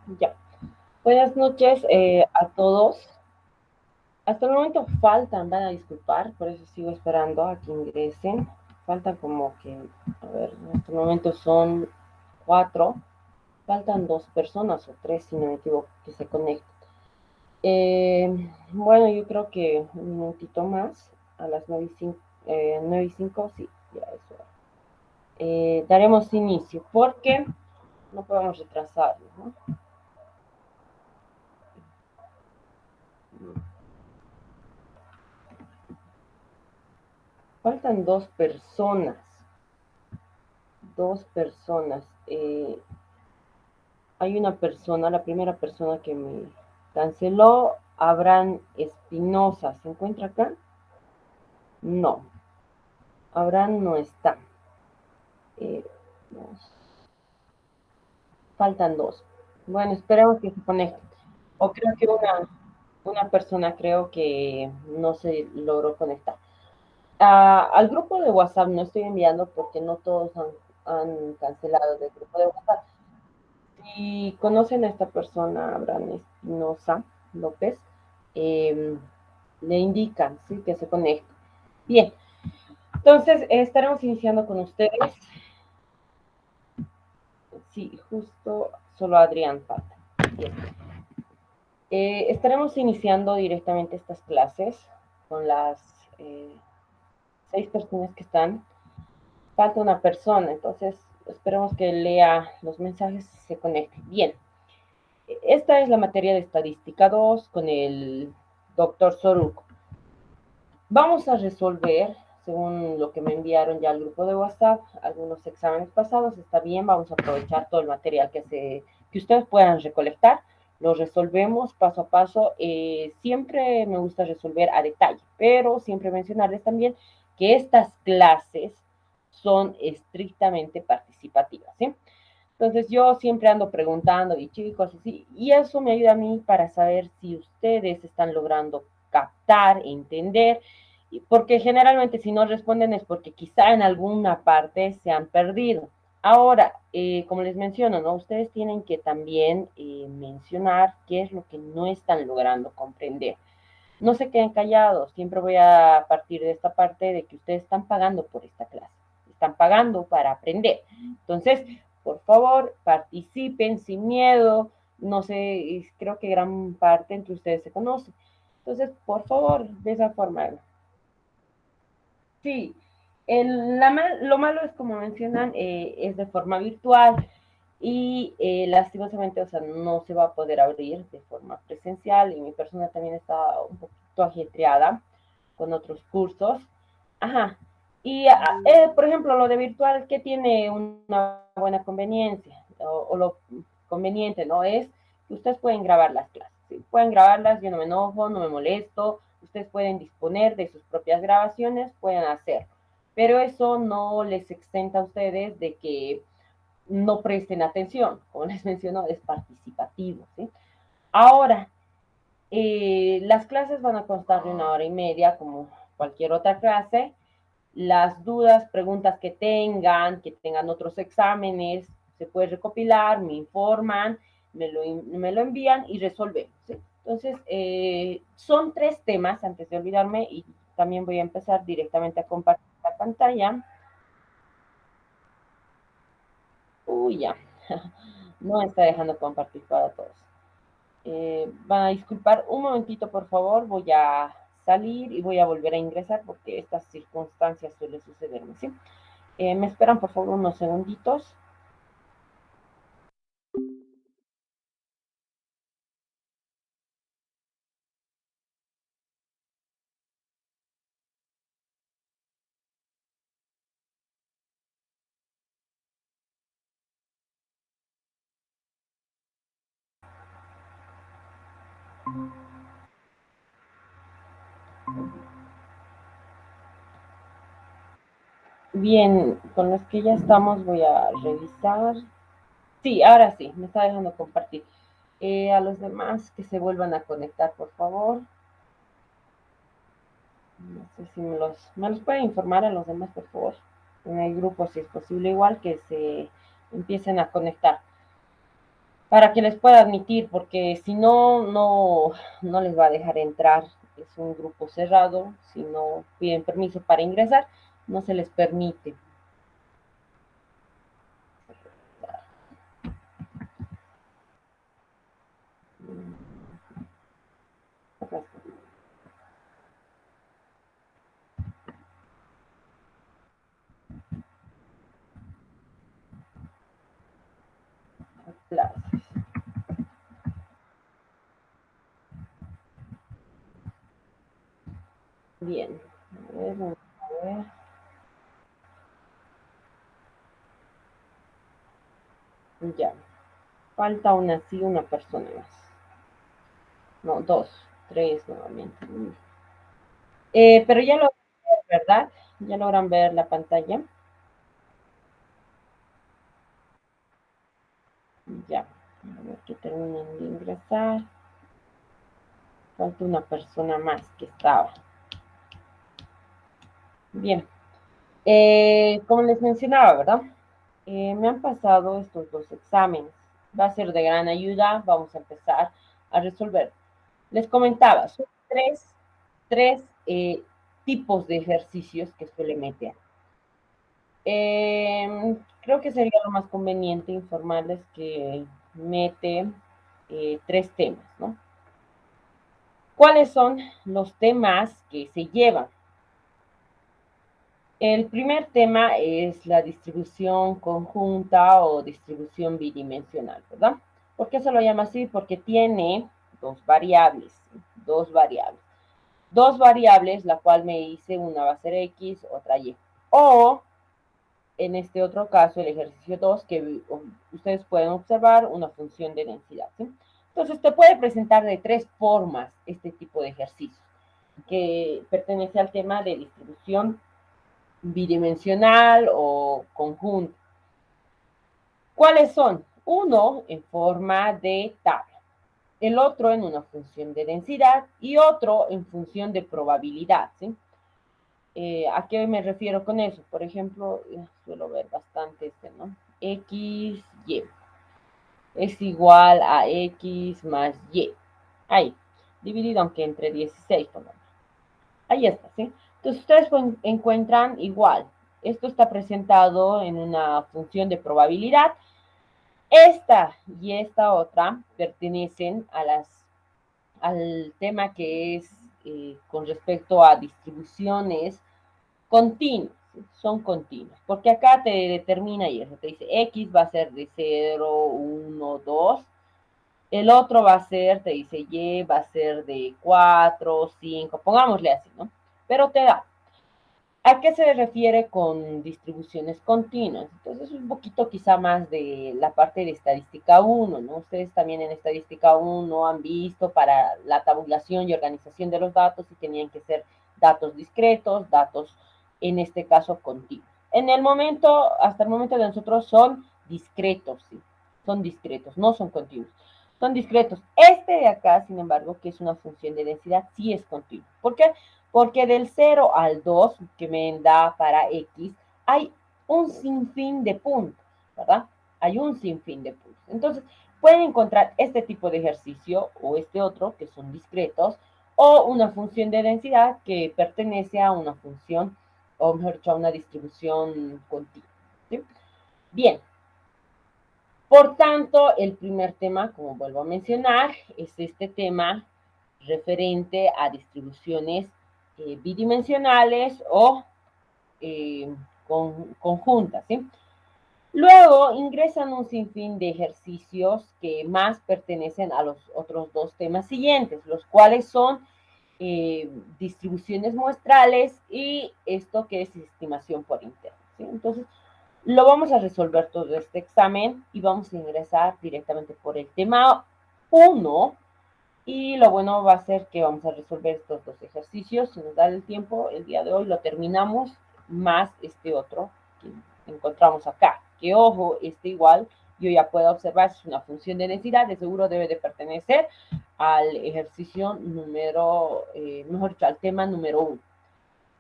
Ya. Buenas noches a todos. Hasta el momento faltan, van a disculpar, por eso sigo esperando a que ingresen. Faltan como que, a ver, en este momento son cuatro. Faltan dos personas o tres, si no me equivoco, que se conecten. Bueno, yo creo que un minutito más, a las 9:05, 9:05, sí, ya es hora. Daremos inicio, porque no podemos retrasarlo, ¿no? Faltan dos personas. Dos personas. Hay una persona, la primera persona que me canceló, Abraham Espinosa. ¿Se encuentra acá? No, Abraham no está. Eh, faltan dos. Bueno, esperemos que se conecten. O creo que una persona creo que no se logró conectar. Al grupo de WhatsApp no estoy enviando porque no todos han cancelado del grupo de WhatsApp. Si conocen a esta persona, Abraham Espinosa López, eh, le indican, ¿sí?, que se conecte. Bien, entonces estaremos iniciando con ustedes. Sí, justo solo Adrián falta. Bien. Estaremos iniciando directamente estas clases con las eh, seis personas que están. Falta una persona, entonces esperemos que lea los mensajes y se conecte. Bien. Esta es la materia de estadística 2 con el doctor Soruco. Vamos a resolver, según lo que me enviaron ya al grupo de WhatsApp, algunos exámenes pasados. Está bien, vamos a aprovechar todo el material que ustedes puedan recolectar. Lo resolvemos paso a paso. Siempre me gusta resolver a detalle, pero siempre mencionarles también que estas clases son estrictamente participativas, ¿sí? Entonces yo siempre ando preguntando y chicos, así, y eso me ayuda a mí para saber si ustedes están logrando captar, entender, porque generalmente si no responden es porque quizá en alguna parte se han perdido. Ahora, como les menciono, ¿no? Ustedes tienen que también mencionar qué es lo que no están logrando comprender. No se queden callados, siempre voy a partir de esta parte de que ustedes están pagando por esta clase, están pagando para aprender. Entonces, por favor, participen sin miedo, no sé, creo que gran parte entre ustedes se conoce. Entonces, por favor, de esa forma. Sí, lo malo es, como mencionan, es de forma virtual y lastimosamente, o sea, no se va a poder abrir de forma presencial y mi persona también está un poquito ajetreada con otros cursos. Ajá. Y, por ejemplo, lo de virtual, ¿qué tiene una buena conveniencia? O lo conveniente, ¿no? Es que ustedes pueden grabar las clases. ¿Sí? Pueden grabarlas, yo no me enojo, no me molesto, ustedes pueden disponer de sus propias grabaciones, pueden hacerlo. Pero eso no les exenta a ustedes de que no presten atención. Como les menciono, es participativo, ¿sí? Ahora, las clases van a constar de 1 hora y media, como cualquier otra clase. Las dudas, preguntas que tengan otros exámenes, se puede recopilar, me informan, me lo envían y resolvemos, ¿sí? Entonces, son tres temas, antes de olvidarme, y también voy a empezar directamente a compartir la pantalla. Uy, ya, no está dejando compartir para todos. Van a disculpar un momentito, por favor, voy a salir y voy a volver a ingresar porque estas circunstancias suelen sucederme, ¿sí? Me esperan, por favor, unos segunditos. Bien, con los que ya estamos voy a revisar. Sí, ahora sí, me está dejando compartir. A los demás que se vuelvan a conectar, por favor. No sé si me los puede informar a los demás, por favor. En el grupo, si es posible, igual que se empiecen a conectar. para que les pueda admitir, porque si no, no les va a dejar entrar. Es un grupo cerrado, si no piden permiso para ingresar, no se les permite. Clases. Bien. A ver, vamos a ver. Ya. Falta una sí, una persona más. No, dos, tres nuevamente. Pero ya lo ver, ¿verdad? Ya logran ver la pantalla. Ya. A ver que terminen de ingresar. Falta una persona más que estaba. Bien. Como les mencionaba, ¿verdad? Me han pasado estos dos exámenes. Va a ser de gran ayuda. Vamos a empezar a resolver. Les comentaba, son tres tipos de ejercicios que suele meter. Creo que sería lo más conveniente informarles que mete tres temas, ¿no? ¿Cuáles son los temas que se llevan? El primer tema es la distribución conjunta o distribución bidimensional, ¿verdad? ¿Por qué se lo llama así? Porque tiene dos variables, dos variables. Dos variables, la cual me dice una va a ser X, otra Y. O, en este otro caso, el ejercicio 2 que ustedes pueden observar, una función de densidad, ¿sí? Entonces, te puede presentar de tres formas este tipo de ejercicio, que pertenece al tema de distribución bidimensional o conjunto. ¿Cuáles son? Uno en forma de tabla, el otro en una función de densidad y otro en función de probabilidad, ¿sí? ¿A qué me refiero con eso? Por ejemplo, suelo ver bastante ¿no? X, Y es igual a X más Y. Ahí, dividido aunque entre 16, pongamos. Ahí está, ¿sí? Entonces ustedes encuentran igual. Esto está presentado en una función de probabilidad. Esta y esta otra pertenecen al tema que es con respecto a distribuciones continuas, son continuas, porque acá te determina y eso te dice X va a ser de 0, 1, 2, el otro va a ser, te dice Y va a ser de 4, 5, pongámosle así, ¿no? Pero te da. ¿A qué se refiere con distribuciones continuas? Entonces, un poquito quizá más de la parte de estadística 1, ¿no? Ustedes también en estadística 1 han visto para la tabulación y organización de los datos si tenían que ser datos discretos, datos, en este caso, continuos. En el momento, hasta el momento de nosotros son discretos, ¿sí? Son discretos, no son continuos. Son discretos. Este de acá, sin embargo, que es una función de densidad, sí es continuo. ¿Por qué? Porque del 0 al 2, que me da para X, hay un sinfín de puntos, ¿verdad? Hay un sinfín de puntos. Entonces, pueden encontrar este tipo de ejercicio o este otro, que son discretos, o una función de densidad que pertenece a una función, o mejor dicho, a una distribución continua. ¿Sí? Bien. Por tanto, el primer tema, como vuelvo a mencionar, es este tema referente a distribuciones bidimensionales o conjuntas, ¿sí? Luego ingresan un sinfín de ejercicios que más pertenecen a los otros dos temas siguientes, los cuales son distribuciones muestrales y esto que es estimación por interno, ¿sí? Entonces, lo vamos a resolver todo este examen y vamos a ingresar directamente por el tema 1. Y lo bueno va a ser que vamos a resolver estos dos ejercicios. Si nos da el tiempo, el día de hoy lo terminamos, más este otro que encontramos acá. Que ojo, este igual, yo ya puedo observar, es una función de densidad, de seguro debe de pertenecer al ejercicio número, mejor dicho, al tema número 1.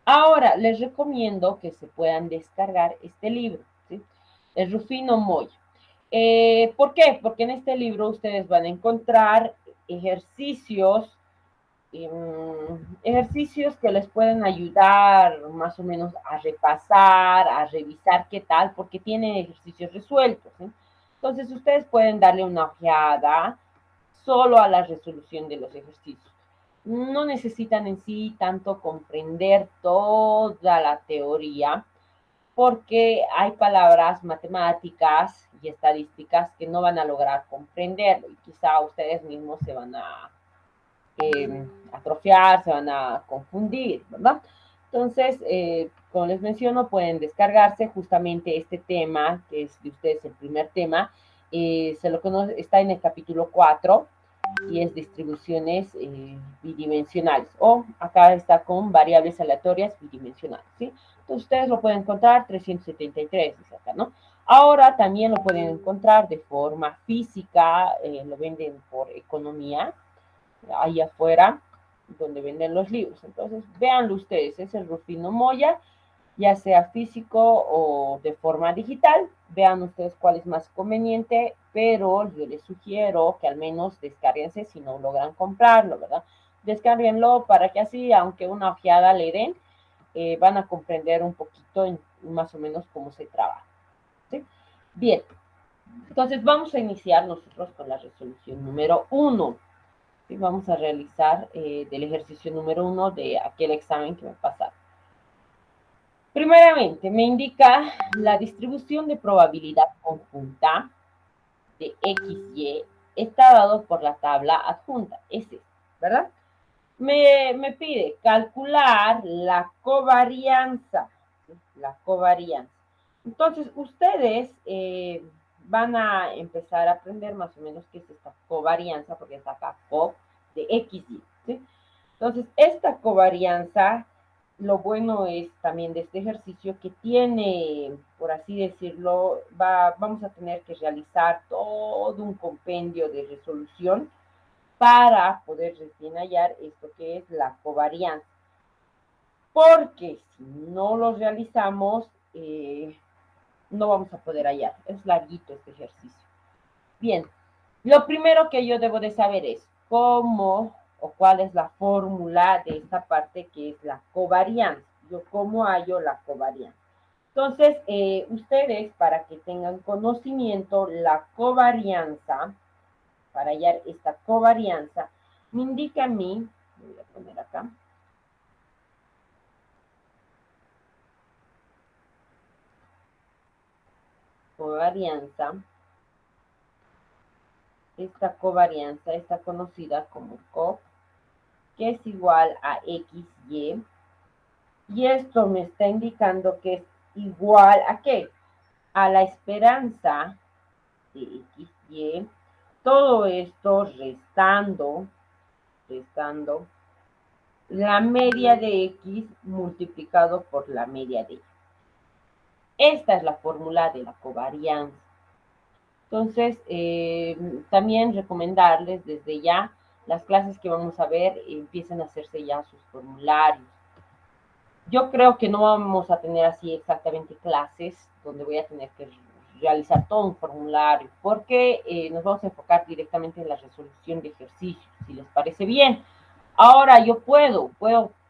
Ahora, les recomiendo que se puedan descargar este libro, ¿sí? Es Rufino Moya. ¿Por qué? Porque en este libro ustedes van a encontrar ejercicios, ejercicios que les pueden ayudar más o menos a repasar, a revisar qué tal, porque tienen ejercicios resueltos, ¿sí? Entonces ustedes pueden darle una ojeada solo a la resolución de los ejercicios. No necesitan en sí tanto comprender toda la teoría, porque hay palabras matemáticas y estadísticas que no van a lograr comprenderlo y quizá ustedes mismos se van a atrofiar, se van a confundir, ¿verdad? Entonces, como les menciono, pueden descargarse justamente este tema, que es de ustedes el primer tema, se lo conoce, está en el capítulo 4 y es distribuciones bidimensionales, o acá está con variables aleatorias bidimensionales, ¿sí? Entonces ustedes lo pueden encontrar 373, dice acá, ¿no? Ahora también lo pueden encontrar de forma física, lo venden por economía, ahí afuera, donde venden los libros. Entonces, véanlo ustedes, es el Rufino Moya, ya sea físico o de forma digital. Vean ustedes cuál es más conveniente, pero yo les sugiero que al menos descárguense si no logran comprarlo, ¿verdad? Descárguenlo para que así, aunque una ojeada le den, van a comprender un poquito más o menos cómo se trabaja, ¿sí? Bien, entonces vamos a iniciar nosotros con la resolución número 1. ¿Sí? Vamos a realizar del ejercicio número 1 de aquel examen que me pasaron. Primeramente, me indica la distribución de probabilidad conjunta de XY está dado por la tabla adjunta, ese, ¿verdad? Me pide calcular la covarianza, ¿sí? La covarianza. Entonces, ustedes van a empezar a aprender más o menos qué es esta covarianza, porque está acá co de XY, ¿sí? Entonces, esta covarianza, lo bueno es también de este ejercicio que tiene, por así decirlo, vamos a tener que realizar todo un compendio de resolución para poder recién hallar esto que es la covarianza. Porque si no lo realizamos, no vamos a poder hallar. Es larguito este ejercicio. Bien, lo primero que yo debo de saber es cómo o cuál es la fórmula de esta parte que es la covarianza. Yo cómo hallo la covarianza. Entonces, ustedes, para que tengan conocimiento, la covarianza, para hallar esta covarianza, me indica a mí, voy a poner acá, covarianza, esta covarianza está conocida como COV, que es igual a XY, y esto me está indicando que es igual a ¿qué? A la esperanza de XY, todo esto restando la media de X multiplicado por la media de Y. Esta es la fórmula de la covarianza. Entonces, también recomendarles desde ya las clases que vamos a ver, empiecen a hacerse ya sus formularios. Yo creo que no vamos a tener así exactamente clases donde voy a tener que realizar todo un formulario, porque nos vamos a enfocar directamente en la resolución de ejercicios, si les parece bien. Ahora yo puedo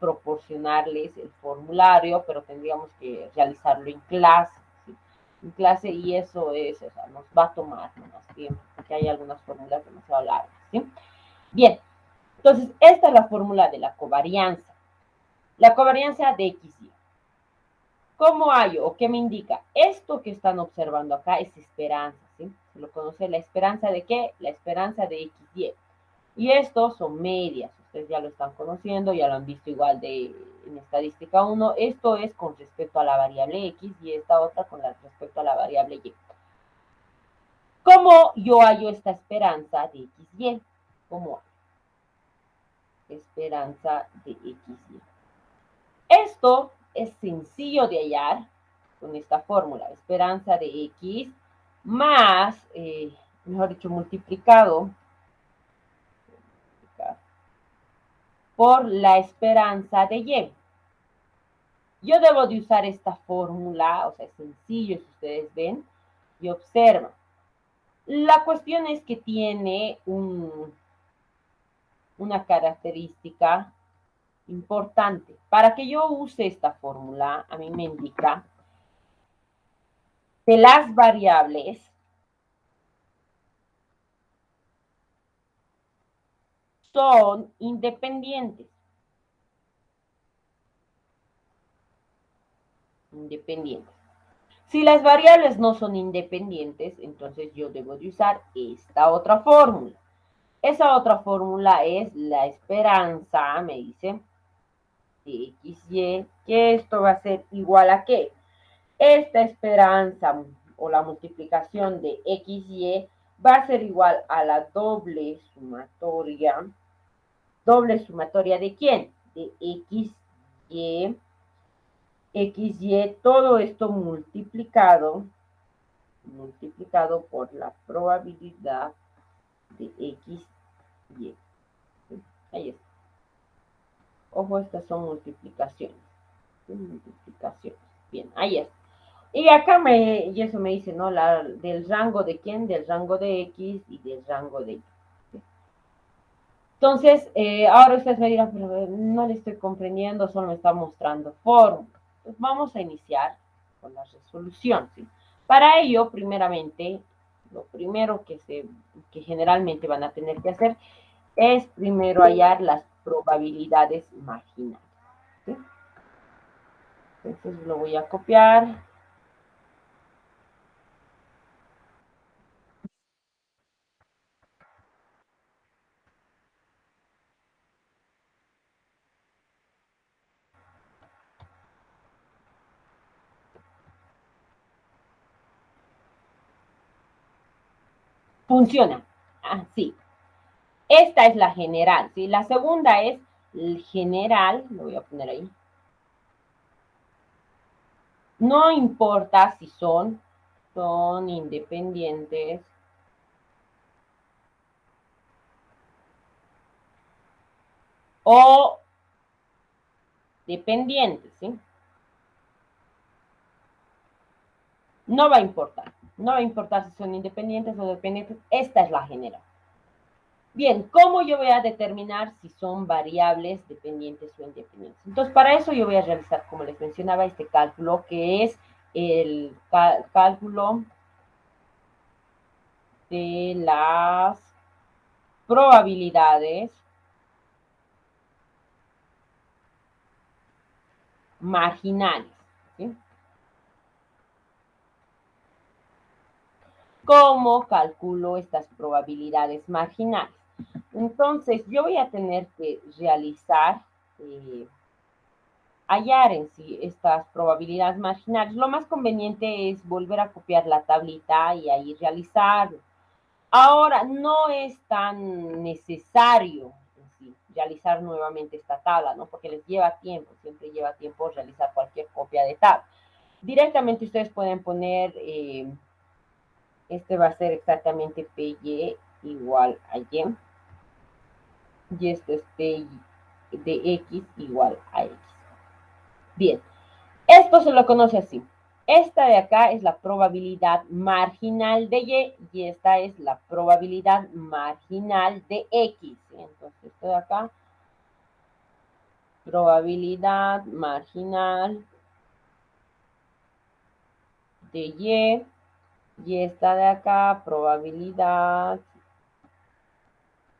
proporcionarles el formulario, pero tendríamos que realizarlo en clase, ¿sí? En clase, y eso es, o sea, nos va a tomar más tiempo, porque hay algunas fórmulas demasiado largas, ¿sí? Bien, entonces esta es la fórmula de la covarianza. La covarianza de XY. ¿Cómo hallo o qué me indica? Esto que están observando acá es esperanza, ¿sí? Se lo conoce la esperanza de qué? La esperanza de XY. Y estos son medias, ustedes ya lo están conociendo, ya lo han visto igual en estadística 1. Esto es con respecto a la variable X y esta otra con respecto a la variable Y. ¿Cómo yo hallo esta esperanza de XY? ¿Cómo hallo? Esperanza de XY. Esto es sencillo de hallar con esta fórmula, esperanza de X más, mejor dicho, multiplicado por la esperanza de Y. Yo debo de usar esta fórmula, o sea, es sencillo si ustedes ven y observan. La cuestión es que tiene una característica importante. Para que yo use esta fórmula, a mí me indica que las variables son independientes. Independientes. Si las variables no son independientes, entonces yo debo de usar esta otra fórmula. Esa otra fórmula es la esperanza, me dice, de XY, que esto va a ser igual a qué. Esta esperanza o la multiplicación de XY va a ser igual a la doble sumatoria. ¿Doble sumatoria de quién? De XY. XY, todo esto multiplicado por la probabilidad de XY. Ahí está. Ojo, estas son multiplicaciones. Multiplicaciones. Bien, ahí está. Y acá y eso me dice, ¿no? Del rango de quién, del rango de X y del rango de Y. Entonces, ahora ustedes me dirán, pero no le estoy comprendiendo, solo me está mostrando fórmula. Pues vamos a iniciar con la resolución, ¿sí? Para ello, primeramente, lo primero que generalmente van a tener que hacer es primero hallar las probabilidades marginales, ¿sí? Entonces lo voy a copiar. Funciona. Ah, sí. Esta es la general, ¿sí? La segunda es el general, lo voy a poner ahí. No importa si son independientes o dependientes, ¿sí? No va a importar. No va a importar si son independientes o dependientes. Esta es la general. Bien, ¿cómo yo voy a determinar si son variables dependientes o independientes? Entonces, para eso yo voy a realizar, como les mencionaba, este cálculo, que es el cálculo de las probabilidades marginales, ¿sí? ¿Cómo calculo estas probabilidades marginales? Entonces, yo voy a tener que realizar, hallar en sí estas probabilidades marginales. Lo más conveniente es volver a copiar la tablita y ahí realizarlo. Ahora, no es tan necesario en sí, realizar nuevamente esta tabla, ¿no? Porque les lleva tiempo, siempre lleva tiempo realizar cualquier copia de tabla. Directamente ustedes pueden poner, este va a ser exactamente PY igual a Y, y esto es PY de X igual a X. Bien, esto se lo conoce así. Esta de acá es la probabilidad marginal de Y esta es la probabilidad marginal de X. Entonces, esto de acá, probabilidad marginal de y esta de acá, probabilidad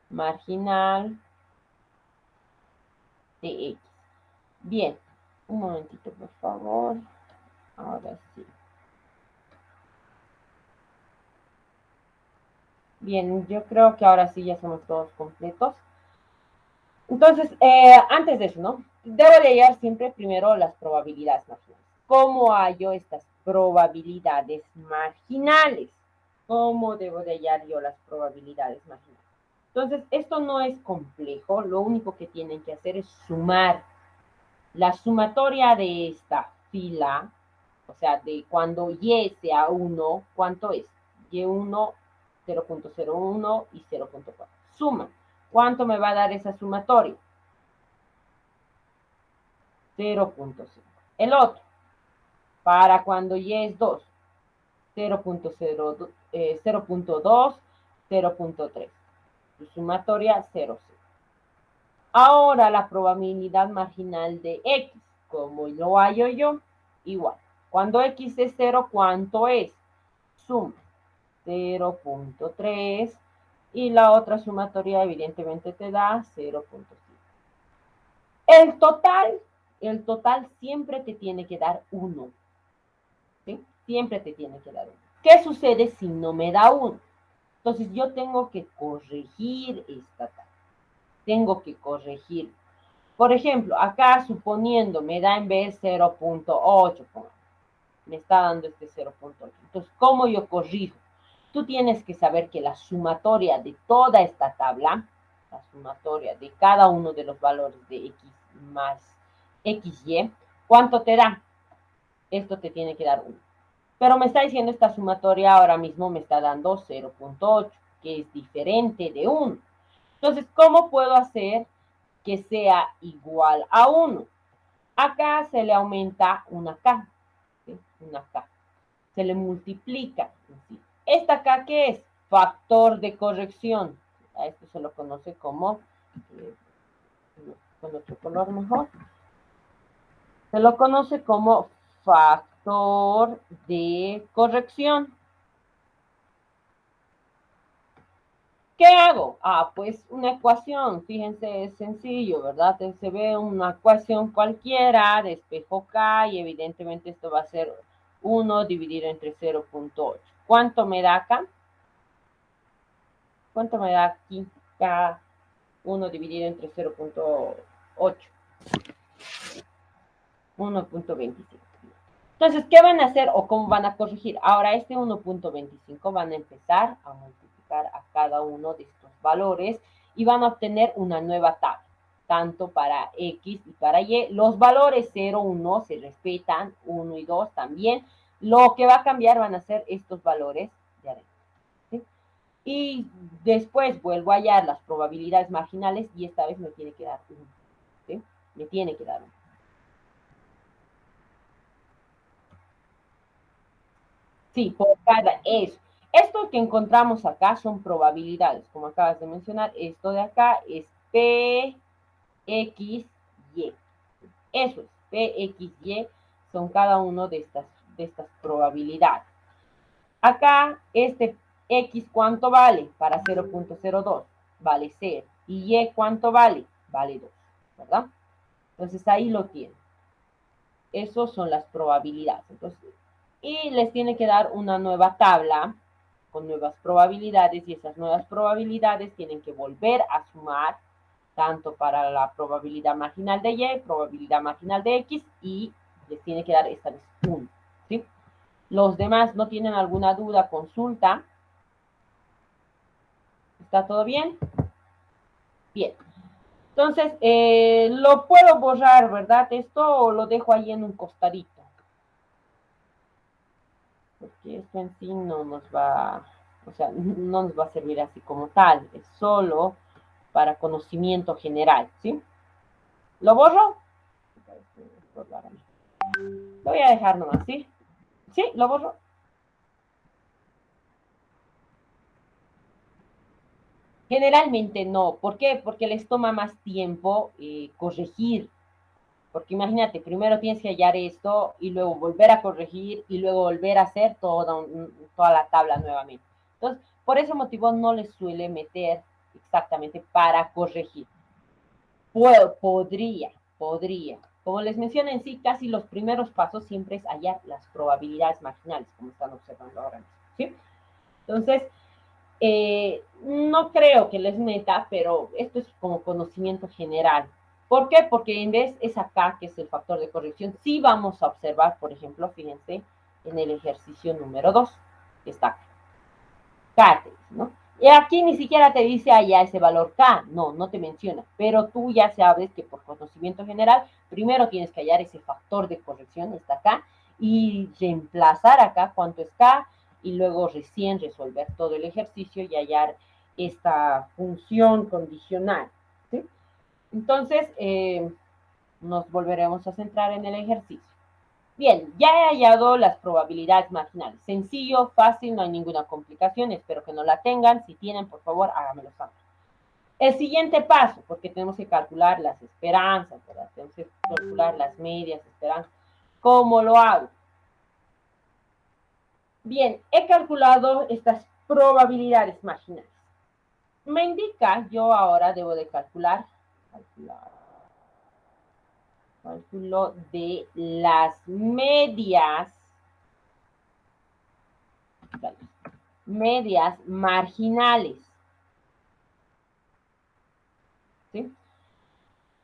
marginal de X. Bien, un momentito, por favor. Ahora sí. Bien, yo creo que ahora sí ya somos todos completos. Entonces, antes de eso, ¿no? Debo de hallar siempre primero las probabilidades marginales. ¿Cómo hallo estas probabilidades marginales? ¿Cómo debo de hallar yo las probabilidades marginales? Entonces, esto no es complejo, lo único que tienen que hacer es sumar la sumatoria de esta fila, o sea, de cuando Y sea 1, ¿cuánto es? Y1, 0.01 y 0.4. Suma. ¿Cuánto me va a dar esa sumatoria? 0.5. El otro, para cuando Y es 2. 0.2, 0.3. Su sumatoria 0,0. Ahora la probabilidad marginal de X, como lo hallo yo, igual. Cuando X es 0, ¿cuánto es? Suma 0.3 y la otra sumatoria evidentemente te da 0.5. El total siempre te tiene que dar 1. ¿Sí? Siempre te tiene que dar 1. ¿Qué sucede si no me da 1? Entonces yo tengo que corregir esta tabla. Tengo que corregir. Por ejemplo, acá suponiendo me da en vez 0.8, me está dando este 0.8. Entonces, ¿cómo yo corrijo? Tú tienes que saber que la sumatoria de toda esta tabla, la sumatoria de cada uno de los valores de X más XY, ¿cuánto te da? Esto te tiene que dar 1. Pero me está diciendo esta sumatoria ahora mismo me está dando 0.8, que es diferente de 1. Entonces, ¿cómo puedo hacer que sea igual a 1? Acá se le aumenta una K, ¿sí? Una K. Se le multiplica. ¿Sí? ¿Esta K qué es? Factor de corrección. A esto se lo conoce como, con otro color mejor, se lo conoce como factor de corrección. ¿Qué hago? Pues una ecuación, fíjense, es sencillo, ¿verdad? Se ve una ecuación cualquiera, despejo K y evidentemente esto va a ser 1 dividido entre 0.8. ¿Cuánto me da acá? ¿Cuánto me da aquí K 1 dividido entre 0.8? 1.25. Entonces, ¿qué van a hacer o cómo van a corregir? Ahora, este 1.25 van a empezar a multiplicar a cada uno de estos valores y van a obtener una nueva tabla, tanto para X y para Y. Los valores 0, 1 se respetan, 1 y 2 también. Lo que va a cambiar van a ser estos valores de adentro. ¿Sí? Y después vuelvo a hallar las probabilidades marginales y esta vez me tiene que dar 1. ¿Sí? Me tiene que dar 1. Sí, por cada eso. Esto que encontramos acá son probabilidades, como acabas de mencionar. Esto de acá es P, X, Y. Eso es, P, X, Y son cada uno de estas probabilidades. Acá, este X, ¿cuánto vale? Para 0.02, vale 0. Y Y, ¿cuánto vale? Vale 2, ¿verdad? Entonces, ahí lo tienen. Esas son las probabilidades. Entonces, y les tiene que dar una nueva tabla con nuevas probabilidades y esas nuevas probabilidades tienen que volver a sumar tanto para la probabilidad marginal de Y, probabilidad marginal de X y les tiene que dar esta vez 1. ¿Sí? Los demás no tienen alguna duda, consulta. ¿Está todo bien? Bien. Entonces, lo puedo borrar, ¿verdad? Esto lo dejo ahí en un costadito. Porque esto en sí no nos va, o sea, no nos va a servir así como tal, es solo para conocimiento general, ¿sí? ¿Lo borro? Lo voy a dejar nomás, ¿sí? ¿Sí? ¿Lo borro? Generalmente no. ¿Por qué? Porque les toma más tiempo corregir. Porque imagínate, primero tienes que hallar esto y luego volver a corregir y luego volver a hacer toda la tabla nuevamente. Entonces, por ese motivo no les suele meter exactamente para corregir. Podría. Como les mencioné en sí, casi los primeros pasos siempre es hallar las probabilidades marginales, como están observando ahora mismo. ¿Sí? Entonces, no creo que les meta, pero esto es como conocimiento general. ¿Por qué? Porque en vez es acá, que es el factor de corrección, sí vamos a observar, por ejemplo, fíjense, en el ejercicio número 2, que está acá. K, ¿no? Y aquí ni siquiera te dice allá ese valor K, no te menciona, pero tú ya sabes que por conocimiento general, primero tienes que hallar ese factor de corrección, está acá, y reemplazar acá cuánto es K, y luego recién resolver todo el ejercicio y hallar esta función condicional, ¿sí? Entonces, nos volveremos a centrar en el ejercicio. Bien, ya he hallado las probabilidades marginales. Sencillo, fácil, no hay ninguna complicación. Espero que no la tengan. Si tienen, por favor, háganmelo saber. El siguiente paso, porque tenemos que calcular las esperanzas, ¿verdad? Tenemos que calcular las medias, esperanzas. ¿Cómo lo hago? Bien, he calculado estas probabilidades marginales. Me indica, yo ahora debo de cálculo de las medias marginales. ¿Sí?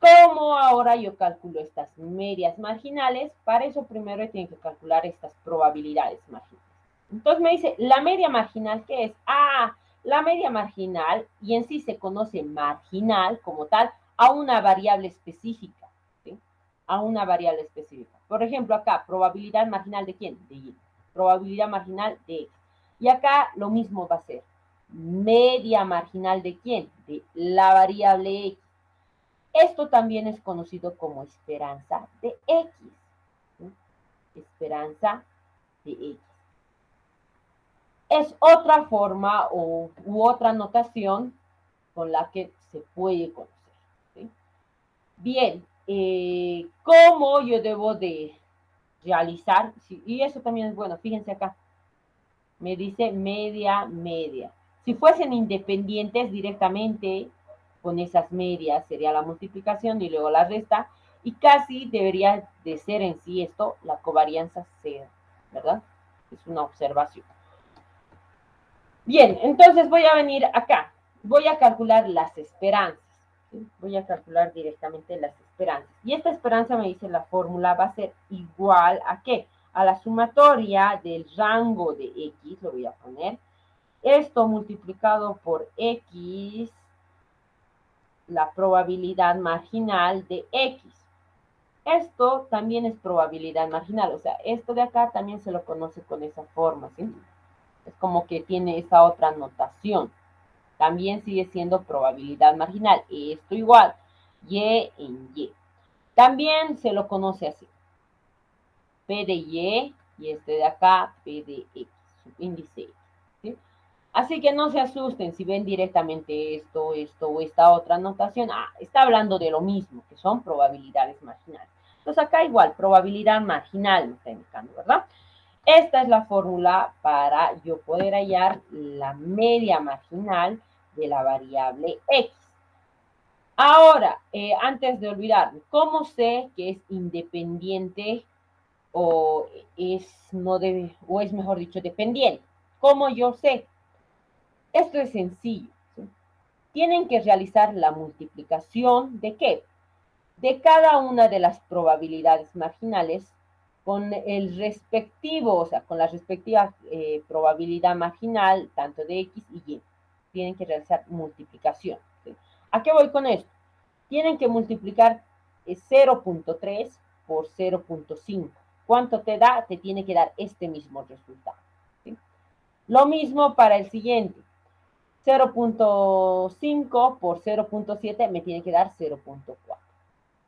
¿Cómo ahora yo calculo estas medias marginales? Para eso primero tengo que calcular estas probabilidades marginales. Entonces me dice, ¿la media marginal qué es? Ah, la media marginal, y en sí se conoce marginal como tal, a una variable específica, ¿sí? A una variable específica. Por ejemplo, acá, probabilidad marginal de quién? De Y. Probabilidad marginal de X. Y acá lo mismo va a ser. Media marginal de quién? De la variable X. Esto también es conocido como esperanza de X. ¿Sí? Esperanza de X. Es otra forma u otra notación con la que se puede conocer. ¿Sí? Bien, ¿cómo yo debo de realizar? Sí, y eso también es bueno, fíjense acá, me dice media, media. Si fuesen independientes directamente con esas medias sería la multiplicación y luego la resta, y casi debería de ser en sí esto la covarianza cero, ¿verdad? Es una observación. Bien, entonces voy a venir acá. Voy a calcular las esperanzas. ¿Sí? Voy a calcular directamente las esperanzas. Y esta esperanza me dice la fórmula va a ser igual a ¿qué? A la sumatoria del rango de X, lo voy a poner. Esto multiplicado por X, la probabilidad marginal de X. Esto también es probabilidad marginal, o sea, esto de acá también se lo conoce con esa forma, ¿sí? Es como que tiene esa otra notación. También sigue siendo probabilidad marginal. Esto igual, Y en Y. También se lo conoce así. P de y este de acá, P de X, índice X. ¿Sí? Así que no se asusten si ven directamente esto o esta otra notación. Ah, está hablando de lo mismo, que son probabilidades marginales. Entonces acá igual, probabilidad marginal me está indicando, ¿verdad? Esta es la fórmula para yo poder hallar la media marginal de la variable X. Ahora, antes de olvidarme, ¿cómo sé que es independiente o no debe, o es mejor dicho, dependiente? ¿Cómo yo sé? Esto es sencillo. ¿Sí? Tienen que realizar la multiplicación de ¿qué? De cada una de las probabilidades marginales con el respectivo, o sea, con la respectiva probabilidad marginal, tanto de X y Y. Tienen que realizar multiplicación. ¿Sí? ¿A qué voy con esto? Tienen que multiplicar 0.3 por 0.5. ¿Cuánto te da? Te tiene que dar este mismo resultado. ¿Sí? Lo mismo para el siguiente. 0.5 por 0.7 me tiene que dar 0.4.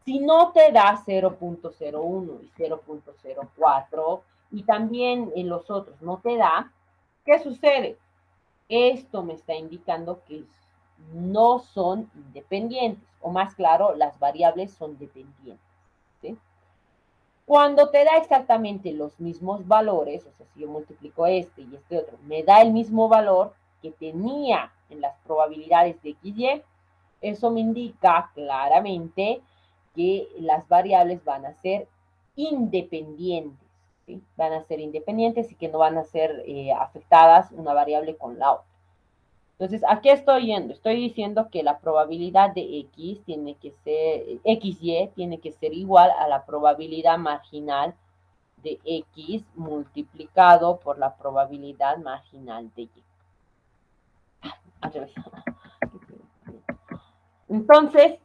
Si no te da 0.01 y 0.04 y también en los otros no te da, ¿qué sucede? Esto me está indicando que no son independientes, o más claro, las variables son dependientes. ¿Sí? Cuando te da exactamente los mismos valores, o sea, si yo multiplico este y este otro, me da el mismo valor que tenía en las probabilidades de X, Y, eso me indica claramente que las variables van a ser independientes, ¿sí? Van a ser independientes y que no van a ser afectadas una variable con la otra. Entonces, ¿a qué estoy yendo? Estoy diciendo que la probabilidad de X tiene que ser, XY tiene que ser igual a la probabilidad marginal de X multiplicado por la probabilidad marginal de Y. Al revés. Entonces,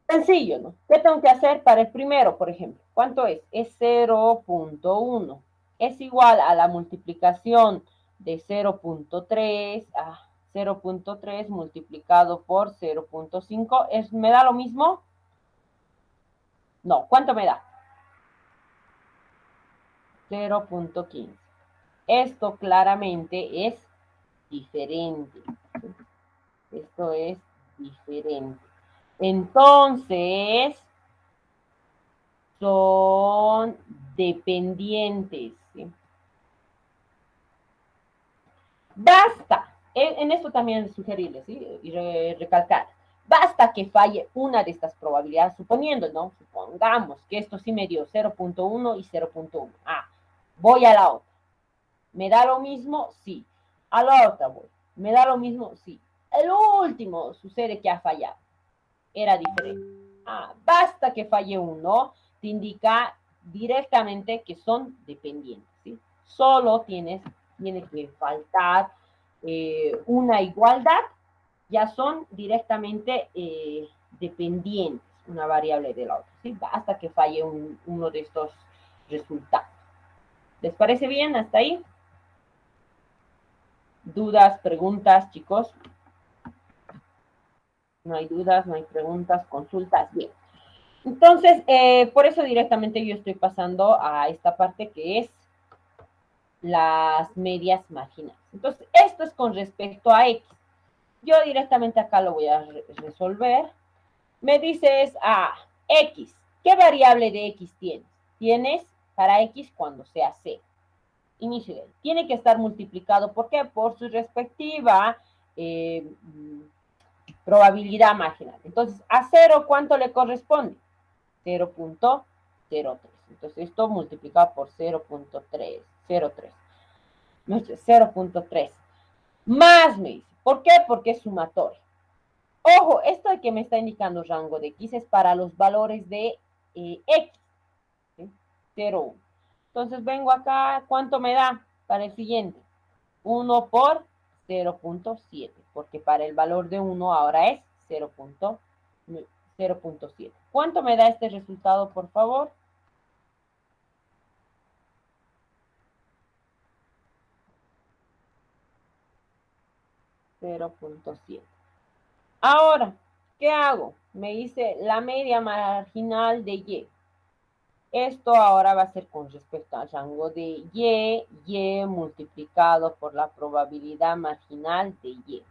sencillo, ¿no? ¿Qué tengo que hacer para el primero, por ejemplo? ¿Cuánto es? Es 0.1. Es igual a la multiplicación de 0.3 a 0.3 multiplicado por 0.5. ¿Me da lo mismo? No, ¿cuánto me da? 0.15. Esto claramente es diferente. Esto es diferente. Entonces, son dependientes. ¿Sí? Basta, en esto también sugerirles, ¿sí? Y recalcar, basta que falle una de estas probabilidades, suponiendo, ¿no? Supongamos que esto sí me dio 0.1 y 0.1. Ah, voy a la otra. ¿Me da lo mismo? Sí. A la otra voy. ¿Me da lo mismo? Sí. El último sucede que ha fallado. Era diferente. Ah, basta que falle uno, te indica directamente que son dependientes, ¿sí? Solo tiene que faltar una igualdad, ya son directamente dependientes una variable de la otra, ¿sí? Basta que falle uno de estos resultados. ¿Les parece bien hasta ahí? ¿Dudas, preguntas, chicos? No hay dudas, no hay preguntas, consultas, bien. Entonces, por eso directamente yo estoy pasando a esta parte que es las medias marginales. Entonces, esto es con respecto a X. Yo directamente acá lo voy a resolver. Me dices, X. ¿Qué variable de X tienes? Tienes para X cuando sea C. Inicio de él. Tiene que estar multiplicado. ¿Por qué? Por su respectiva probabilidad marginal. Entonces, a 0, ¿cuánto le corresponde? 0.03. Entonces, esto multiplicado por 0.3, 0.3. 0.3. Más me dice. ¿Por qué? Porque es sumatorio. Ojo, esto de que me está indicando rango de X es para los valores de X. ¿Sí? 0, 1. Entonces vengo acá, ¿cuánto me da para el siguiente? 1 por 0.7, porque para el valor de 1 ahora es 0.7. ¿Cuánto me da este resultado, por favor? 0.7. Ahora, ¿qué hago? Me dice la media marginal de Y. Esto ahora va a ser con respecto al rango de Y multiplicado por la probabilidad marginal de Y.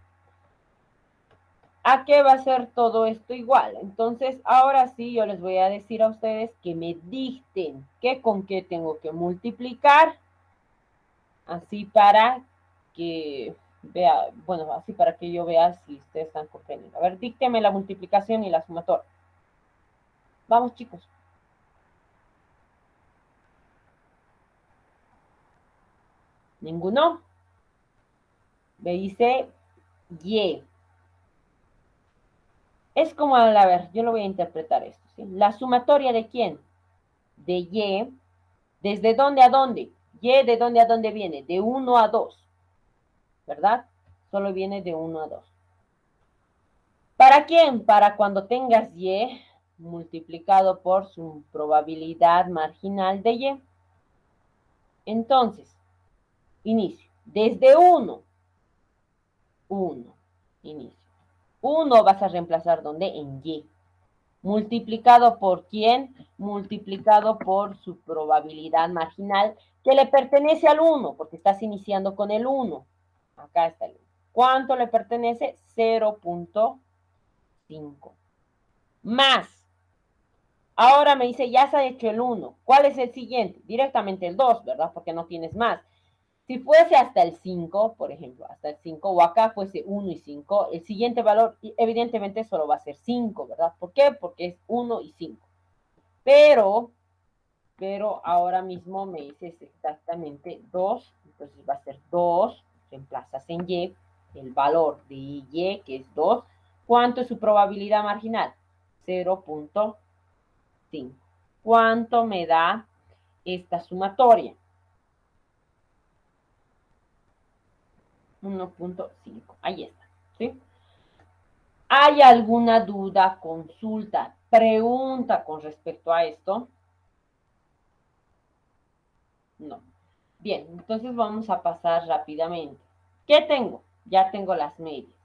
¿A qué va a ser todo esto igual? Entonces, ahora sí, yo les voy a decir a ustedes que me dicten qué con qué tengo que multiplicar, así para que vea, bueno, así para que yo vea si ustedes están comprendiendo. A ver, dícteme la multiplicación y la sumatoria. Vamos, chicos. ¿Ninguno? Me dice Y. Es como, a ver, yo lo voy a interpretar esto, ¿sí? ¿La sumatoria de quién? De Y. ¿Desde dónde a dónde? Y, ¿de dónde a dónde viene? De 1 a 2, ¿verdad? Solo viene de 1 a 2. ¿Para quién? Para cuando tengas Y multiplicado por su probabilidad marginal de Y. Entonces, inicio. Desde 1, 1, inicio. 1 vas a reemplazar ¿dónde? En Y. Multiplicado por quién, multiplicado por su probabilidad marginal, que le pertenece al 1, porque estás iniciando con el 1. Acá está el 1. ¿Cuánto le pertenece? 0.5. Más. Ahora me dice, ya se ha hecho el 1. ¿Cuál es el siguiente? Directamente el 2, ¿verdad? Porque no tienes más. Si fuese hasta el 5, por ejemplo, hasta el 5, o acá fuese 1 y 5, el siguiente valor evidentemente solo va a ser 5, ¿verdad? ¿Por qué? Porque es 1 y 5. Pero, ahora mismo me dices exactamente 2, entonces va a ser 2, reemplazas en Y, el valor de Y, que es 2. ¿Cuánto es su probabilidad marginal? 0.5. ¿Cuánto me da esta sumatoria? 1.5. Ahí está, ¿sí? ¿Hay alguna duda, consulta, pregunta con respecto a esto? No. Bien, entonces vamos a pasar rápidamente. ¿Qué tengo? Ya tengo las medias.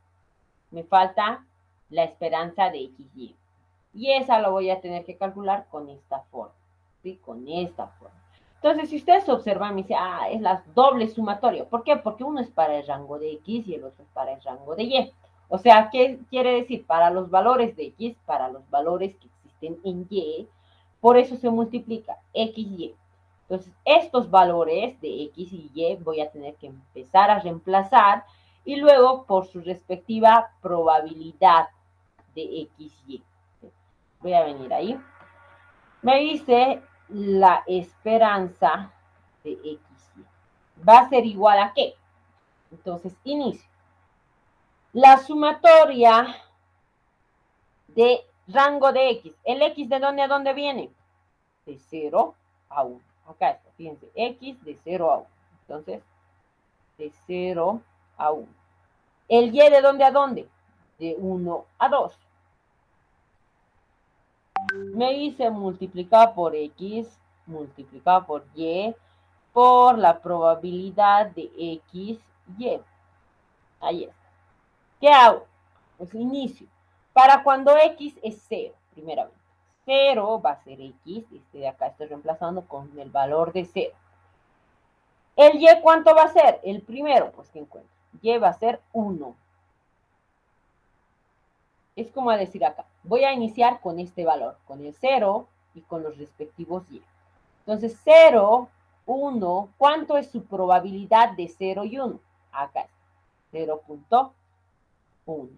Me falta la esperanza de XY. Y esa lo voy a tener que calcular con esta forma. ¿Sí? Con esta forma. Entonces, si ustedes observan, me dice, es la doble sumatoria. ¿Por qué? Porque uno es para el rango de X y el otro es para el rango de Y. O sea, ¿qué quiere decir? Para los valores de X, para los valores que existen en Y, por eso se multiplica X y Y. Entonces, estos valores de X y Y voy a tener que empezar a reemplazar y luego por su respectiva probabilidad de X y Y. Voy a venir ahí. Me dice la esperanza de X y. ¿Va a ser igual a qué? Entonces, inicio. La sumatoria de rango de X. ¿El X de dónde a dónde viene? De 0 a 1. Acá está, fíjense, X de 0 a 1. Entonces, de 0 a 1. ¿El Y de dónde a dónde? De 1 a 2. Me hice multiplicado por X, multiplicado por Y, por la probabilidad de X, Y. Ahí está. ¿Qué hago? Pues inicio. Para cuando X es 0, primeramente. 0 va a ser X, este de acá estoy reemplazando con el valor de 0. ¿El Y cuánto va a ser? El primero, pues que encuentro. Y va a ser 1. Es como decir acá, voy a iniciar con este valor, con el 0 y con los respectivos Y. Entonces, 0, 1, ¿cuánto es su probabilidad de 0 y 1? Acá está, 0.1.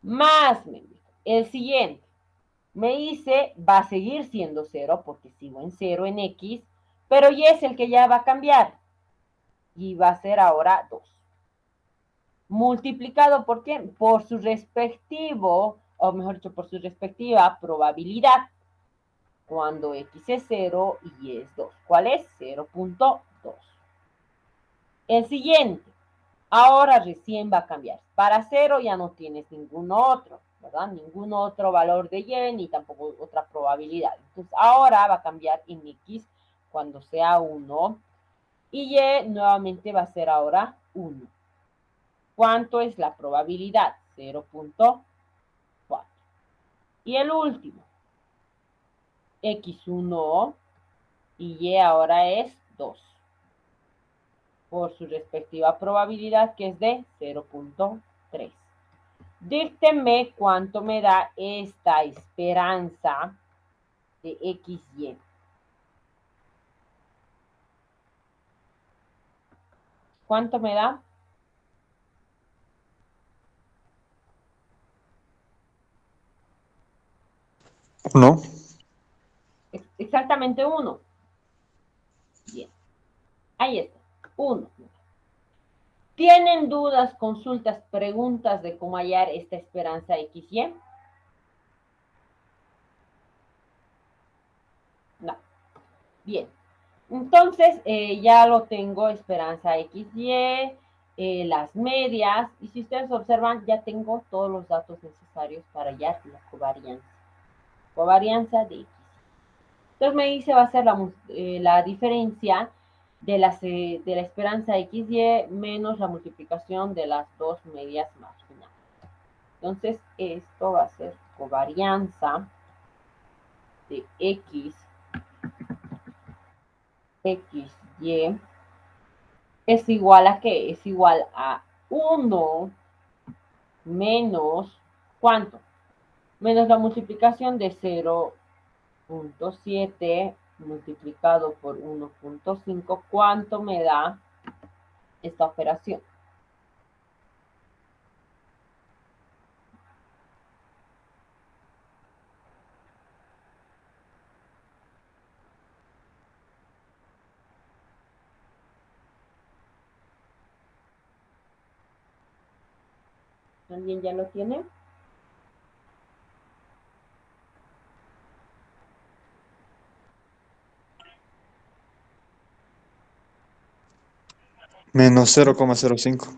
Más el siguiente, me dice, va a seguir siendo 0 porque sigo en 0 en X, pero Y es el que ya va a cambiar y va a ser ahora 2. Multiplicado por qué? Por su respectivo, o mejor dicho, por su respectiva probabilidad. Cuando X es 0 y Y es 2. ¿Cuál es? 0.2. El siguiente, ahora recién va a cambiar. Para 0 ya no tienes ningún otro, ¿verdad? Ningún otro valor de Y, ni tampoco otra probabilidad. Entonces, ahora va a cambiar en X cuando sea 1. Y Y nuevamente va a ser ahora 1. ¿Cuánto es la probabilidad? 0.4. Y el último, X1 y Y ahora es 2. Por su respectiva probabilidad, que es de 0.3. Dícteme cuánto me da esta esperanza de XY. ¿Cuánto me da? ¿Uno? Exactamente 1. Bien. Ahí está. 1. ¿Tienen dudas, consultas, preguntas de cómo hallar esta esperanza XY? No. Bien. Entonces, ya lo tengo, esperanza XY, las medias, y si ustedes observan, ya tengo todos los datos necesarios para hallar la covarianza. Covarianza de X. Entonces me dice, va a ser la diferencia de la esperanza XY menos la multiplicación de las dos medias marginales. Entonces, esto va a ser covarianza de X, XY, es igual a ¿qué? Es igual a 1 menos, ¿cuánto? Menos la multiplicación de 0.7 multiplicado por 1.5, ¿cuánto me da esta operación? ¿Alguien ya lo tiene? Menos 0,05.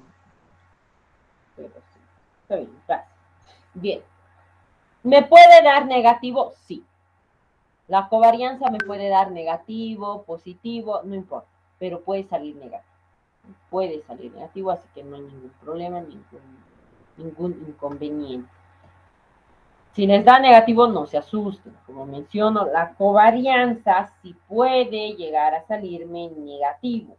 Está bien, gracias. Bien. ¿Me puede dar negativo? Sí. La covarianza me puede dar negativo, positivo, no importa, pero puede salir negativo. Puede salir negativo, así que no hay ningún problema, ningún inconveniente. Si les da negativo, no se asusten. Como menciono, la covarianza sí puede llegar a salirme negativo.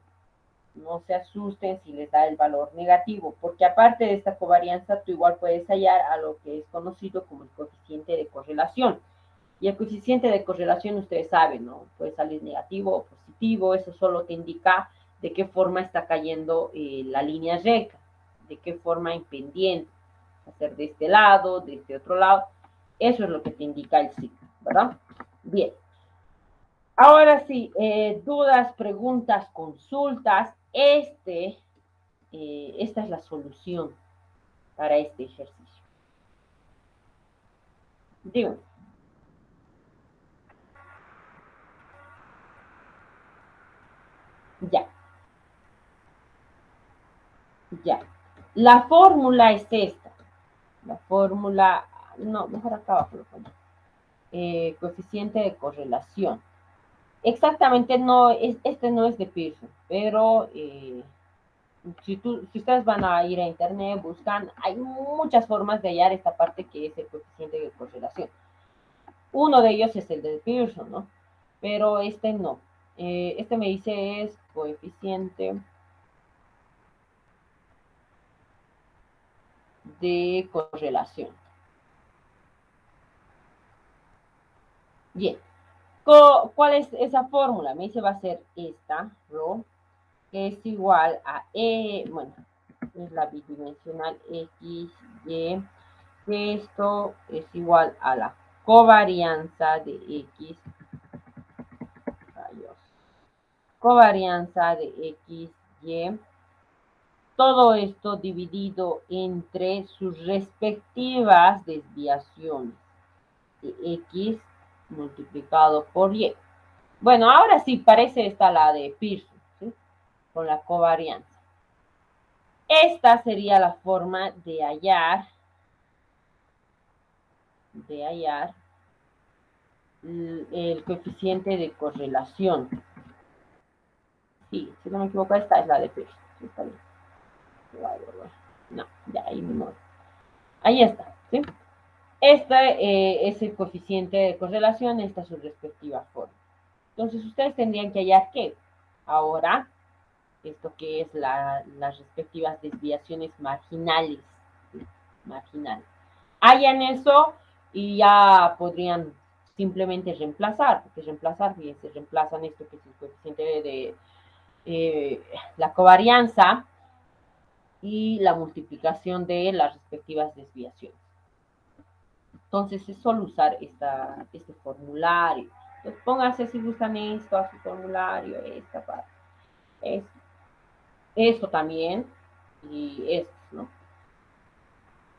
No se asusten si les da el valor negativo, porque aparte de esta covarianza, tú igual puedes hallar a lo que es conocido como el coeficiente de correlación. Y el coeficiente de correlación, ustedes saben, ¿no? Puede salir negativo o positivo, eso solo te indica de qué forma está cayendo la línea recta, de qué forma en pendiente, hacer de este lado, de este otro lado. Eso es lo que te indica el ciclo, ¿verdad? Bien. Ahora sí, dudas, preguntas, consultas. Esta es la solución para este ejercicio. Digo, ya, ya. La fórmula es esta. La fórmula, no, mejor acá abajo lo pongo. Coeficiente de correlación. Exactamente no, este no es de Pearson, pero si ustedes van a ir a internet, buscan, hay muchas formas de hallar esta parte que es el coeficiente de correlación. Uno de ellos es el de Pearson, ¿no? Pero este no. Este me dice es coeficiente de correlación. Bien. ¿Cuál es esa fórmula? Me dice va a ser esta, rho, es igual a bueno, es la bidimensional X, Y, que esto es igual a la covarianza de X, rayos, covarianza de X, Y, todo esto dividido entre sus respectivas desviaciones de X multiplicado por Y. Bueno, ahora sí parece esta la de Pearson, ¿sí? Con la covarianza. Esta sería la forma de hallar el coeficiente de correlación. Sí, si no me equivoco, esta es la de Pearson. Sí, está bien. No, ya ahí me muero. Ahí está, ¿sí? Este es el coeficiente de correlación, esta es su respectiva forma. Entonces, ustedes tendrían que hallar qué. Ahora, esto que es las respectivas desviaciones marginales. ¿Sí? Marginales. Hallan eso y ya podrían simplemente reemplazar, porque reemplazar, fíjense, reemplazan esto que es el coeficiente de la covarianza y la multiplicación de las respectivas desviaciones. Entonces es solo usar este formulario. Entonces pónganse si gustan esto a su formulario, esta parte, esto también y esto, ¿no?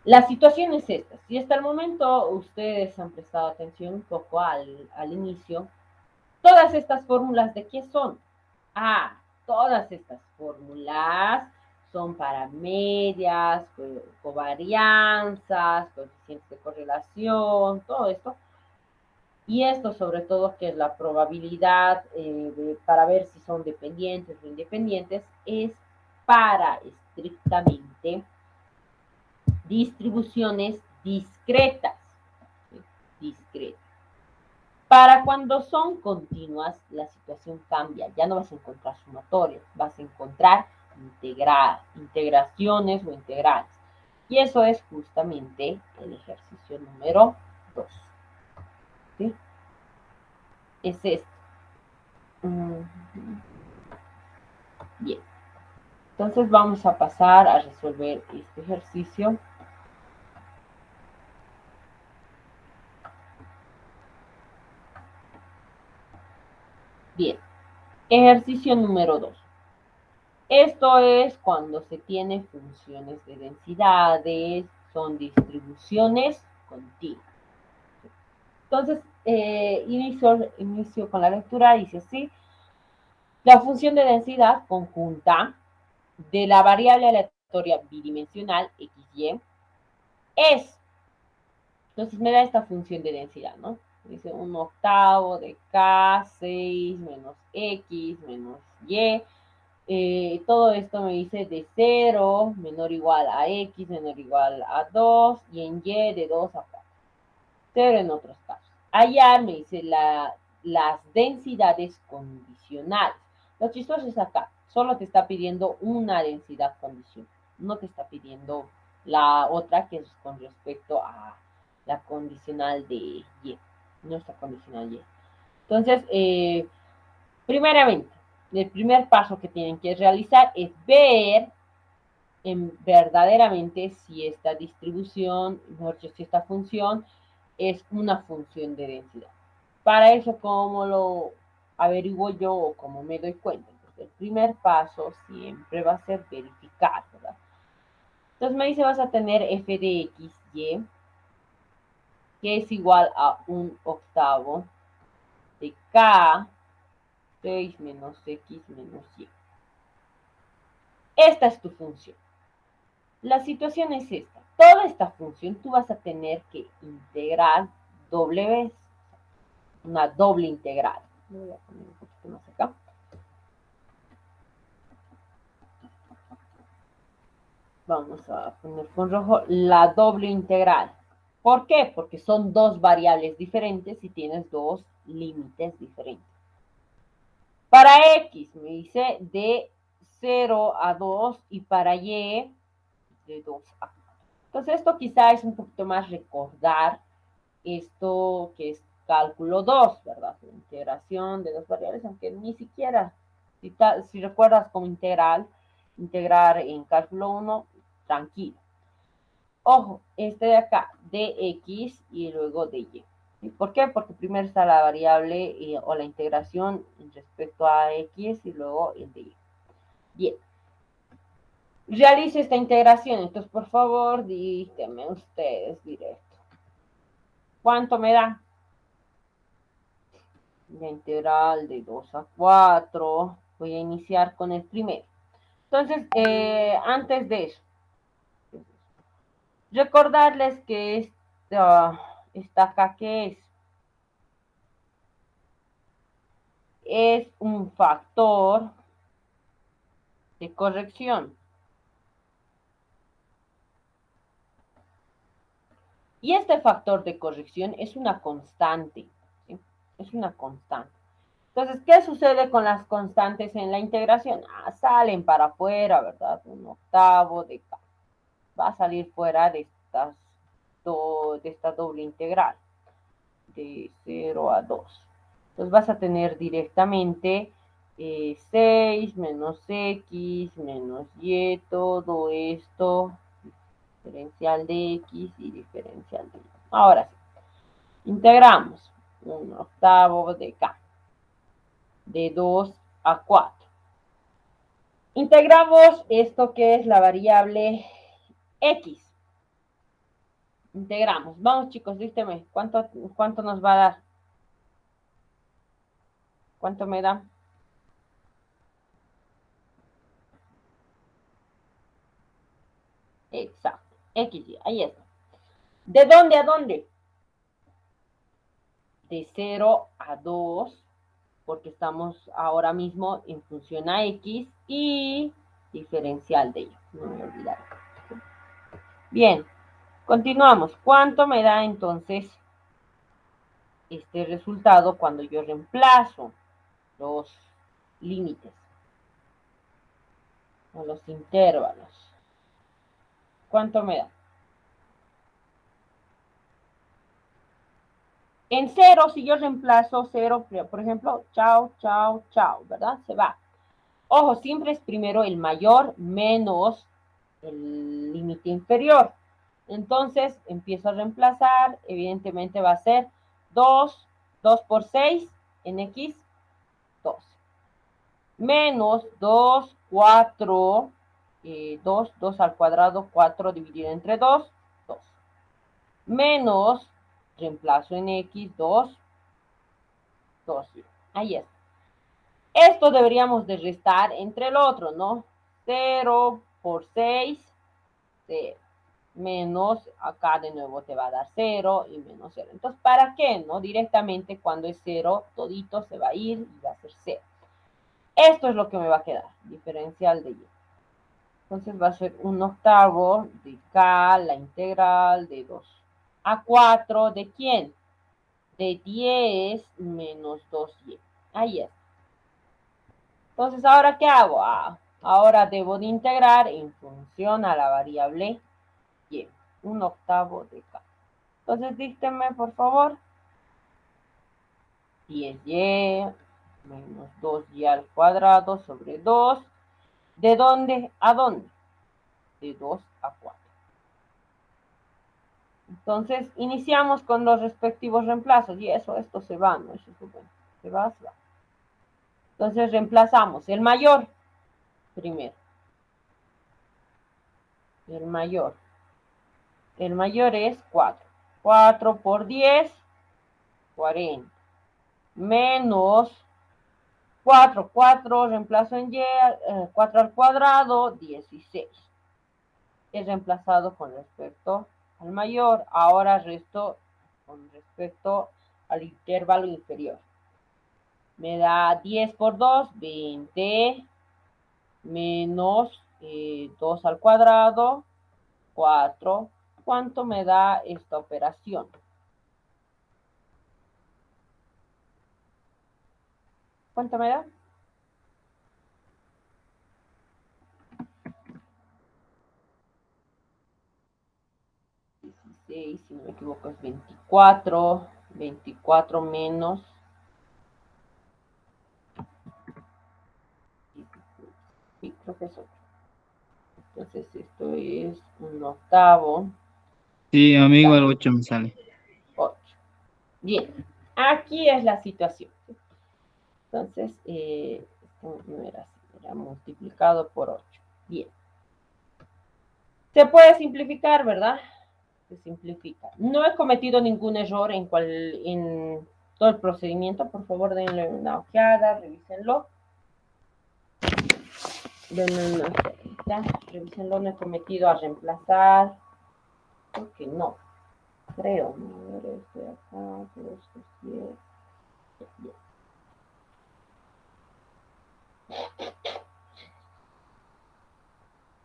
La situación es esta. Si hasta el momento ustedes han prestado atención un poco al inicio, todas estas fórmulas de qué son. Todas estas fórmulas son para medias, covarianzas, coeficientes de correlación, todo esto. Y esto sobre todo que es la probabilidad para ver si son dependientes o independientes, es para estrictamente distribuciones discretas. ¿Sí? Discretas. Para cuando son continuas, la situación cambia. Ya no vas a encontrar sumatorias, vas a encontrar integraciones o integrales. Y eso es justamente el ejercicio número 2. ¿Sí? Es esto. Bien. Entonces vamos a pasar a resolver este ejercicio. Bien. Ejercicio número 2. Esto es cuando se tiene funciones de densidades, son distribuciones continuas. Entonces, inicio con la lectura, dice así, la función de densidad conjunta de la variable aleatoria bidimensional XY es, entonces me da esta función de densidad, ¿no? Dice 1/8 de K6 menos X menos Y. Todo esto me dice de 0 menor o igual a X menor o igual a 2 y en Y de 2 a 4. 0 en otros casos. Allá me dice las densidades condicionales. Lo chistoso es acá, solo te está pidiendo una densidad condicional, no te está pidiendo la otra que es con respecto a la condicional de Y, nuestra condicional Y. Entonces, primeramente, el primer paso que tienen que realizar es ver verdaderamente si esta distribución, mejor dicho, si esta función es una función de densidad. Para eso, ¿cómo lo averiguo yo o cómo me doy cuenta? Entonces, el primer paso siempre va a ser verificar, ¿verdad? Entonces me dice, vas a tener f de x, y, que es igual a 1/8 de k, 6 menos x menos y. Esta es tu función. La situación es esta. Toda esta función tú vas a tener que integrar doble vez. Una doble integral. Voy a poner un poquito más acá. Vamos a poner con rojo la doble integral. ¿Por qué? Porque son dos variables diferentes y tienes dos límites diferentes. Para x me dice de 0 a 2 y para y de 2 a 4. Entonces esto quizá es un poquito más recordar esto que es cálculo 2, ¿verdad? Integración de dos variables, aunque ni siquiera, si recuerdas como integrar en cálculo 1, tranquilo. Ojo, este de acá, de x y luego de y. ¿Por qué? Porque primero está la variable o la integración respecto a x y luego el de y. Bien. Realice esta integración, entonces por favor díganme ustedes directo. ¿Cuánto me da? La integral de 2 a 4. Voy a iniciar con el primero. Entonces, antes de eso, recordarles que esta acá que es un factor de corrección. Y este factor de corrección es una constante. ¿Sí? Es una constante. Entonces, ¿qué sucede con las constantes en la integración? Salen para afuera, ¿verdad? 1/8 de k. Va a salir fuera de esta doble integral de 0 a 2. Entonces vas a tener directamente 6 menos x menos y, todo esto, diferencial de x y diferencial de y. Ahora sí, integramos 1/8 de k, de 2 a 4. Integramos esto que es la variable x. Integramos. Vamos, chicos, dísteme. ¿Cuánto nos va a dar? ¿Cuánto me da? Exacto. X, ahí está. ¿De dónde a dónde? De 0 a 2, porque estamos ahora mismo en función a x y diferencial de ello. No me olvidar. Bien, continuamos. ¿Cuánto me da entonces este resultado cuando yo reemplazo los límites o los intervalos? ¿Cuánto me da? En 0, si yo reemplazo 0, por ejemplo, chao, chao, chao, ¿verdad? Se va. Ojo, siempre es primero el mayor menos el límite inferior. Entonces, empiezo a reemplazar. Evidentemente va a ser 2, 2 por 6 en x, 2. Menos 2, 4, 2, 2 al cuadrado, 4 dividido entre 2, 2. Menos, reemplazo en x, 2, 2. Ahí está. Esto deberíamos de restar entre el otro, ¿no? 0 por 6, 0. Menos, acá de nuevo te va a dar 0 y menos 0. Entonces, ¿para qué? ¿No? Directamente cuando es 0, todito se va a ir y va a ser 0. Esto es lo que me va a quedar, diferencial de y. Entonces va a ser 1/8 de k, la integral de 2 a 4 ¿de quién? De 10 menos 2y. Ahí está. Entonces, ¿ahora qué hago? Ahora debo de integrar en función a la variable y. 1/8 de k. Entonces, díctenme, por favor. 10y menos 2y al cuadrado sobre 2. ¿De dónde a dónde? De 2 a 4. Entonces, iniciamos con los respectivos reemplazos. Y esto se va, ¿no? Eso es bueno. Se va, se va. Entonces, reemplazamos el mayor primero. El mayor. El mayor es 4. 4 por 10, 40. Menos 4. 4 reemplazo en y, 4 al cuadrado, 16. Es reemplazado con respecto al mayor. Ahora resto con respecto al intervalo inferior. Me da 10 por 2, 20. Menos 2 al cuadrado, 4. ¿Cuánto me da esta operación? ¿Cuánto me da? Si no me equivoco es 24. 24 menos. Sí, creo que es 8. Entonces esto es 1/8. Sí, amigo, el 8 me sale. 8. Bien, aquí es la situación. Entonces, esto no era así, era multiplicado por 8. Bien. Se puede simplificar, ¿verdad? Se simplifica. No he cometido ningún error en todo el procedimiento. Por favor, denle una ojeada, revísenlo. Denle una ojeada, revísenlo. No he cometido a reemplazar. Creo que no. Creo. A ver, este de acá, todo esto sí es. Bien.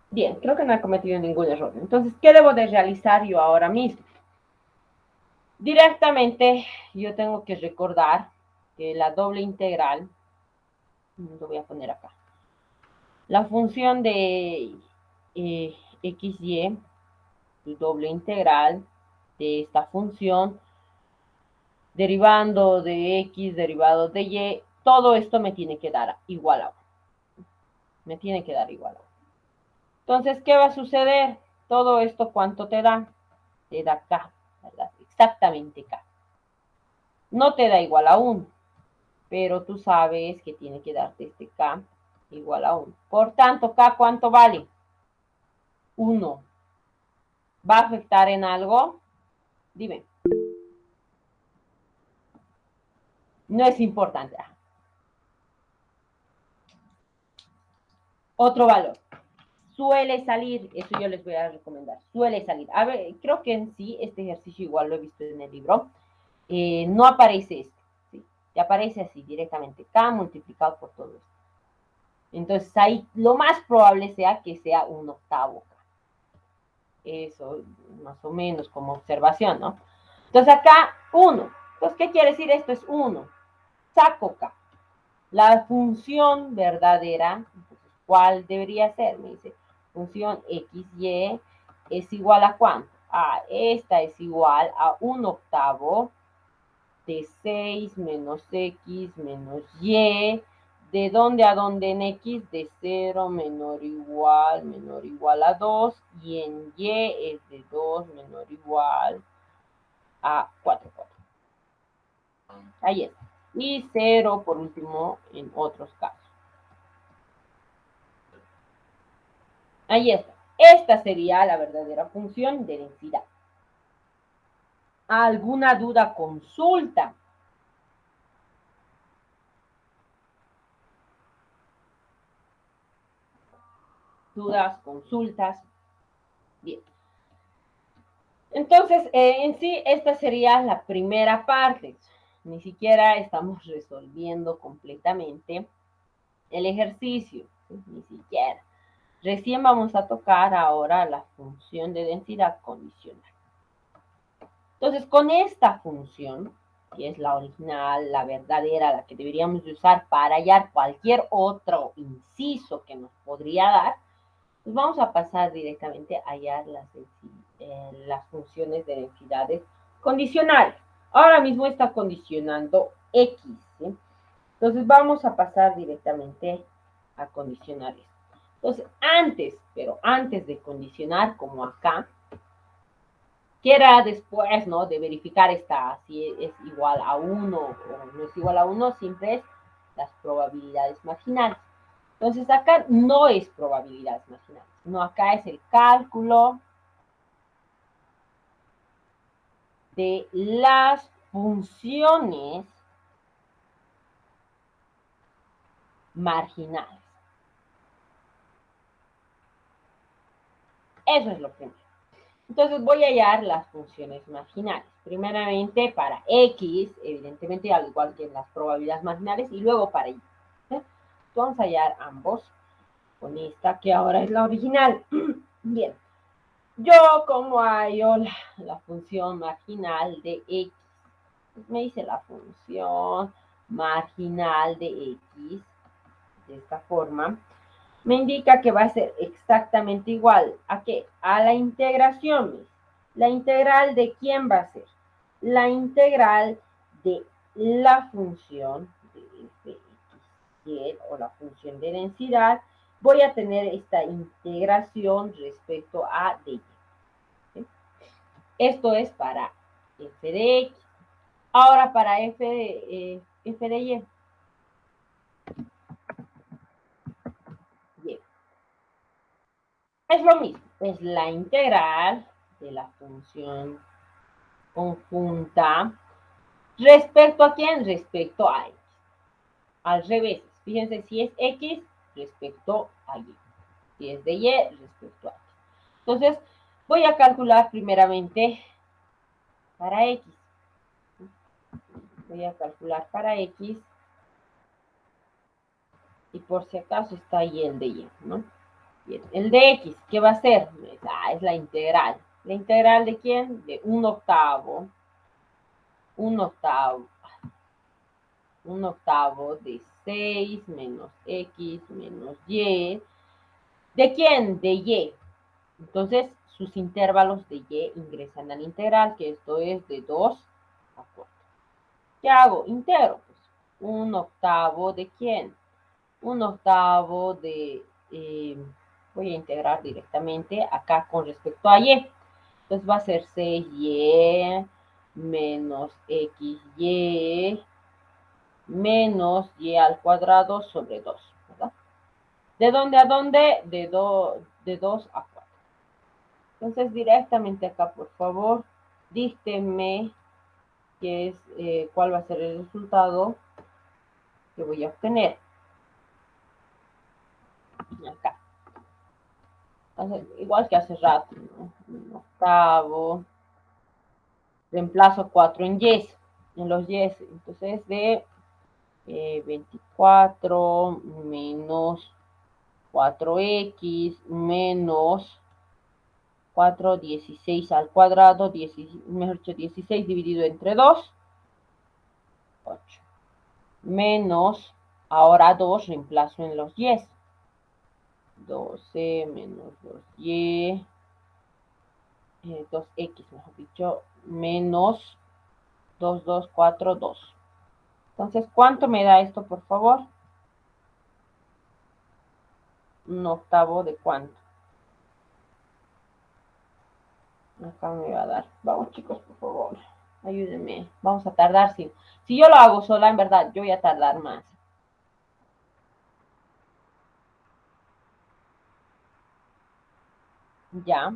Bien, creo que no he cometido ningún error. Entonces, ¿qué debo de realizar yo ahora mismo? Directamente, yo tengo que recordar que la doble integral, lo voy a poner acá, la función de xy, doble integral de esta función, derivando de x, derivado de y, todo esto me tiene que dar igual a 1. Me tiene que dar igual a 1. Entonces, ¿qué va a suceder? Todo esto, ¿cuánto te da? Te da k, ¿verdad? Exactamente k. No te da igual a 1, pero tú sabes que tiene que darte este k igual a 1. Por tanto, k, ¿cuánto vale? 1. ¿Va a afectar en algo? Dime. No es importante. Otro valor. Suele salir, eso yo les voy a recomendar, suele salir. A ver, creo que en sí, este ejercicio igual lo he visto en el libro. No aparece esto, ¿sí? Te aparece así directamente, k multiplicado por todo esto. Entonces ahí lo más probable sea que sea 1/8 k. Eso, más o menos como observación, ¿no? Entonces acá, 1. Entonces, ¿qué quiere decir esto? Es 1. Saco k. La función verdadera, entonces, ¿cuál debería ser? Me dice, función xy es igual a ¿cuánto? Esta es igual a 1/8 de 6 menos x menos y. ¿De dónde a dónde en x? De 0 menor o igual a 2. Y en y es de 2 menor o igual a 4. Ahí está. Y 0 por último en otros casos. Ahí está. Esta sería la verdadera función de densidad. ¿Alguna duda? Consulta. Dudas, consultas. Bien. Entonces, en sí, esta sería la primera parte. Ni siquiera estamos resolviendo completamente el ejercicio. ¿Sí? Ni siquiera. Recién vamos a tocar ahora la función de densidad condicional. Entonces, con esta función, que es la original, la verdadera, la que deberíamos de usar para hallar cualquier otro inciso que nos podría dar, pues vamos a pasar directamente a hallar las funciones de densidades condicionales. Ahora mismo está condicionando X, ¿sí? Entonces vamos a pasar directamente a condicionar esto. Entonces, pero antes de condicionar, como acá, que era después, ¿no? De verificar si es igual a 1 o no es igual a 1, siempre es las probabilidades marginales. Entonces acá no es probabilidades marginales, sino acá es el cálculo de las funciones marginales. Eso es lo primero. Entonces voy a hallar las funciones marginales. Primeramente para X, evidentemente al igual que en las probabilidades marginales, y luego para Y. Vamos a hallar ambos con esta que ahora es la original. Bien, yo como hallo la función marginal de X, pues me dice la función marginal de X, de esta forma, me indica que va a ser exactamente igual. ¿A qué? A la integración. ¿La integral de quién va a ser? La integral de la función de fx o la función de densidad. Voy a tener esta integración respecto a dy. ¿Sí? Esto es para f de x. Ahora para f de y. Bien. Es lo mismo, es la integral de la función conjunta respecto a quién, respecto a x. Al revés, fíjense si es x respecto a y, si es de y respecto a x. Entonces, voy a calcular primeramente para x. Voy a calcular para x y por si acaso está ahí el de y, ¿no? Bien, el de x, ¿qué va a ser? Es la integral. ¿La integral de quién? De 1/8. 1/8. 1/8 de 6 menos x menos y. ¿De quién? De y. Entonces, sus intervalos de y ingresan al integral, que esto es de 2 a 4. ¿Qué hago? Integro. Pues, 1/8 de quién? 1/8 de... voy a integrar directamente acá con respecto a y. Entonces va a ser 6y menos xy menos y al cuadrado sobre 2, ¿verdad? ¿De dónde a dónde? De 2 a 4. Entonces, directamente acá, por favor, díctenme cuál va a ser el resultado que voy a obtener. Acá. Entonces, igual que hace rato, ¿no? 1/8. Reemplazo 4 en y, en los y. Entonces, de 24 menos 4x menos 4, 16 al cuadrado, mejor dicho, 16 dividido entre 2, 8. Menos, ahora 2, reemplazo en los y. 12 menos 2y, 2x, mejor dicho, menos 2, 2, 4, 2. Entonces, ¿cuánto me da esto, por favor? 1/8 de cuánto. Acá me va a dar. Vamos, chicos, por favor. Ayúdenme. Vamos a tardar. Si yo lo hago sola, en verdad, yo voy a tardar más. Ya.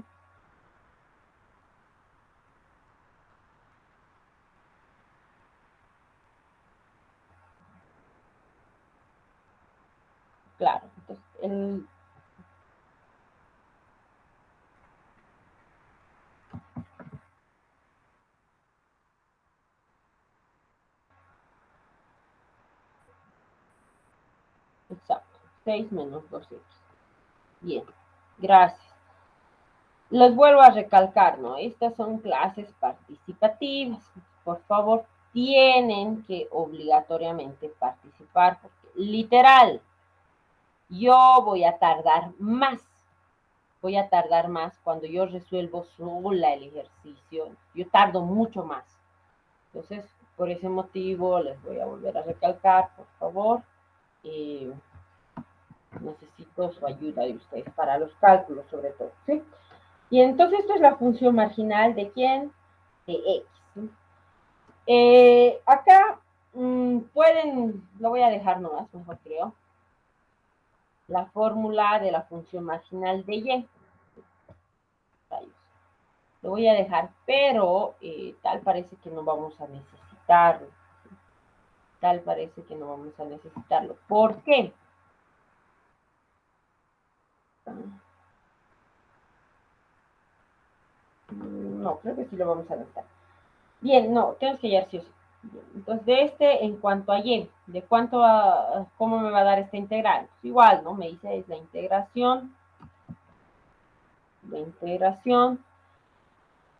Claro. Entonces, exacto. 6 menos 2x. Bien. Gracias. Les vuelvo a recalcar, ¿no? Estas son clases participativas. Por favor, tienen que obligatoriamente participar, porque literal, yo voy a tardar más. Voy a tardar más cuando yo resuelvo sola el ejercicio. Yo tardo mucho más. Entonces, por ese motivo, les voy a volver a recalcar, por favor. Necesito su ayuda de ustedes para los cálculos, sobre todo, ¿sí? Y entonces esto es la función marginal de ¿quién? De X. ¿Sí? Acá pueden, lo voy a dejar nomás, mejor creo, la fórmula de la función marginal de Y. Lo voy a dejar, pero tal parece que no vamos a necesitarlo. Tal parece que no vamos a necesitarlo. ¿Por qué? No, creo que sí lo vamos a necesitar. Bien, no, tenemos que hallar sí o sí. Bien, entonces, de este, en cuanto a Y, ¿de cuánto cómo me va a dar esta integral? Pues igual, ¿no? Me dice es la integración de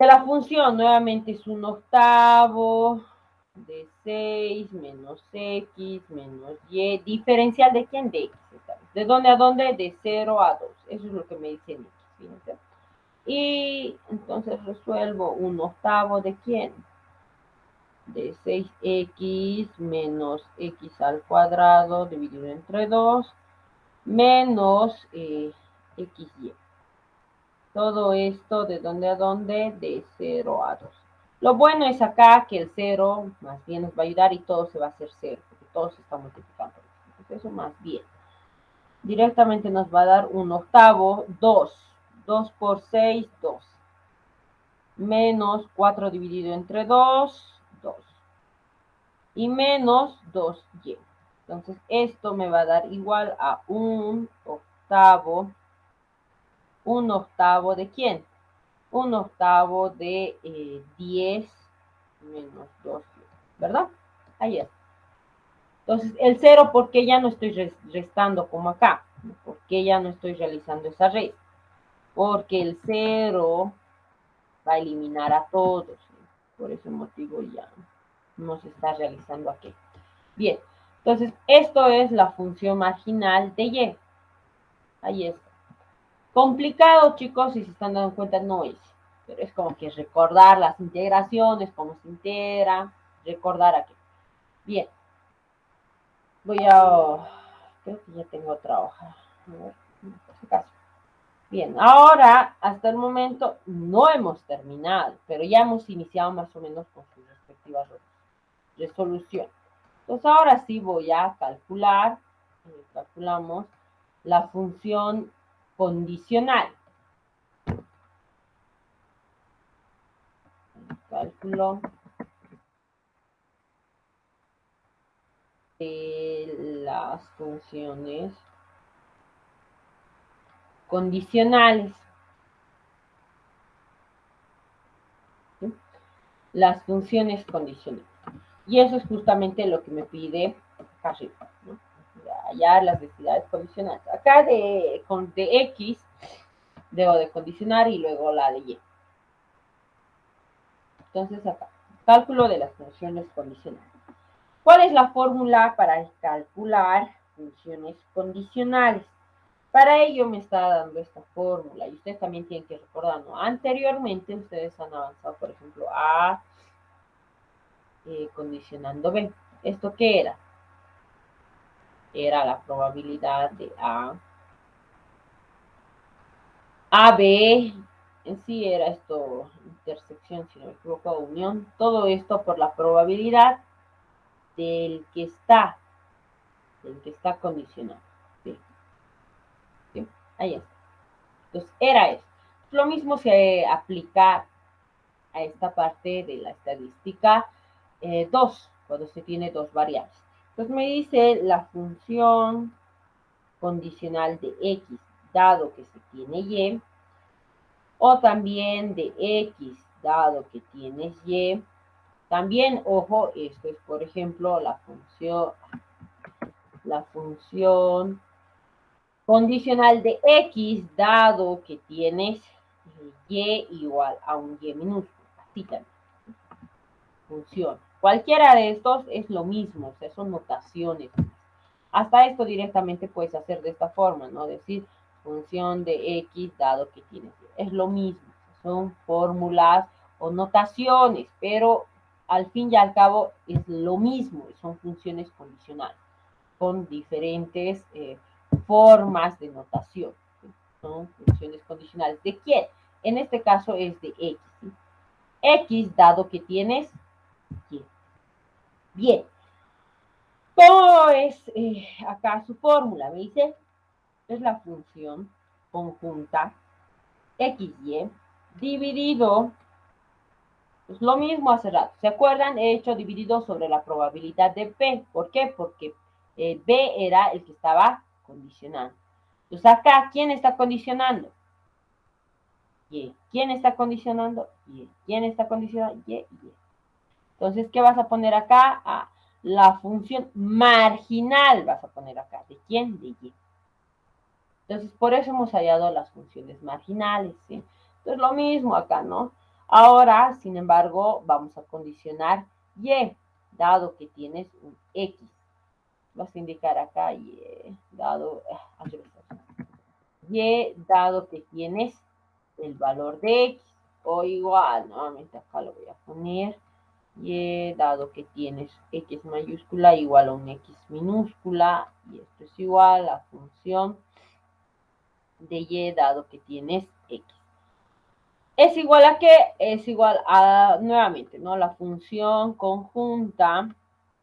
la función, nuevamente es 1/8 de 6 menos X menos Y. ¿Diferencial de quién? De X. ¿De dónde a dónde? De 0 a 2. Eso es lo que me dice X. Fíjense. Y entonces resuelvo 1/8 de quién? De 6x menos x al cuadrado dividido entre 2 menos xy. Todo esto, ¿de dónde a dónde? De 0 a 2. Lo bueno es acá que el 0 más bien nos va a ayudar y todo se va a hacer 0, porque todo se está multiplicando. Entonces eso más bien. Directamente nos va a dar 1/8, 2. 2 por 6, 2. Menos 4 dividido entre 2, 2. Y menos 2y. Entonces, esto me va a dar igual a 1/8. ¿1/8 de quién? 1/8 de 10 menos 2, ¿verdad? Ahí está. Entonces, el 0, ¿por qué ya no estoy restando como acá? ¿Por qué ya no estoy realizando esa resta? Porque el 0 va a eliminar a todos. Por ese motivo ya no se está realizando aquí. Bien, entonces esto es la función marginal de Y. Ahí está. Complicado, chicos, si se están dando cuenta, no es. Pero es como que recordar las integraciones, cómo se integra, recordar aquí. Bien. Voy a... Creo que ya tengo otra hoja. A ver, por si acaso. Bien, ahora, hasta el momento, no hemos terminado, pero ya hemos iniciado más o menos con sus respectivas resoluciones. Entonces, ahora sí voy a calcular, calculamos la función condicional. Cálculo de las funciones condicionales. ¿Sí? Las funciones condicionales. Y eso es justamente lo que me pide acá arriba, ¿no? Hallar las densidades condicionales. Acá de X debo de condicionar y luego la de Y. Entonces acá, cálculo de las funciones condicionales. ¿Cuál es la fórmula para calcular funciones condicionales? Para ello me está dando esta fórmula y ustedes también tienen que recordar, ¿no? Anteriormente ustedes han avanzado, por ejemplo, A condicionando B. ¿Esto qué era? Era la probabilidad de AB, en sí era esto, intersección, si no me equivoco, unión, todo esto por la probabilidad del que está condicionado. ¿Sí? ¿Sí? Ahí está. Entonces, era eso. Lo mismo se aplica a esta parte de la estadística 2, cuando se tiene dos variables. Entonces, me dice la función condicional de X, dado que se tiene Y, o también de X, dado que tienes Y. También, ojo, esto es, por ejemplo, la función condicional de X, dado que tienes y igual a un y minúsculo. Así también funciona. Cualquiera de estos es lo mismo, o sea, son notaciones. Hasta esto directamente puedes hacer de esta forma, ¿no? Decir función de x dado que tienes y. Es lo mismo, son fórmulas o notaciones, pero al fin y al cabo es lo mismo, son funciones condicionales, con diferentes formas de notación. ¿Sí? Son funciones condicionales. ¿De quién? En este caso es de x. ¿Sí? X dado que tienes y. Bien. ¿Cómo es acá su fórmula? Me dice, es la función conjunta XY dividido, pues lo mismo hace rato. ¿Se acuerdan? He hecho dividido sobre la probabilidad de P. ¿Por qué? Porque B era el que estaba condicionando. Entonces acá, ¿quién está condicionando? Y. ¿Quién está condicionando? Y. ¿Quién está condicionando? Y. Entonces, ¿qué vas a poner acá? La función marginal vas a poner acá. ¿De quién? De Y. Entonces, por eso hemos hallado las funciones marginales, ¿sí? Entonces, lo mismo acá, ¿no? Ahora, sin embargo, vamos a condicionar Y, dado que tienes un X. Vas a indicar acá Y, dado, Y, dado que tienes el valor de X. O igual, nuevamente acá lo voy a poner. Y dado que tienes X mayúscula igual a un X minúscula. Y esto es igual a función de Y dado que tienes X. ¿Es igual a qué? Es igual a, nuevamente, ¿no? La función conjunta,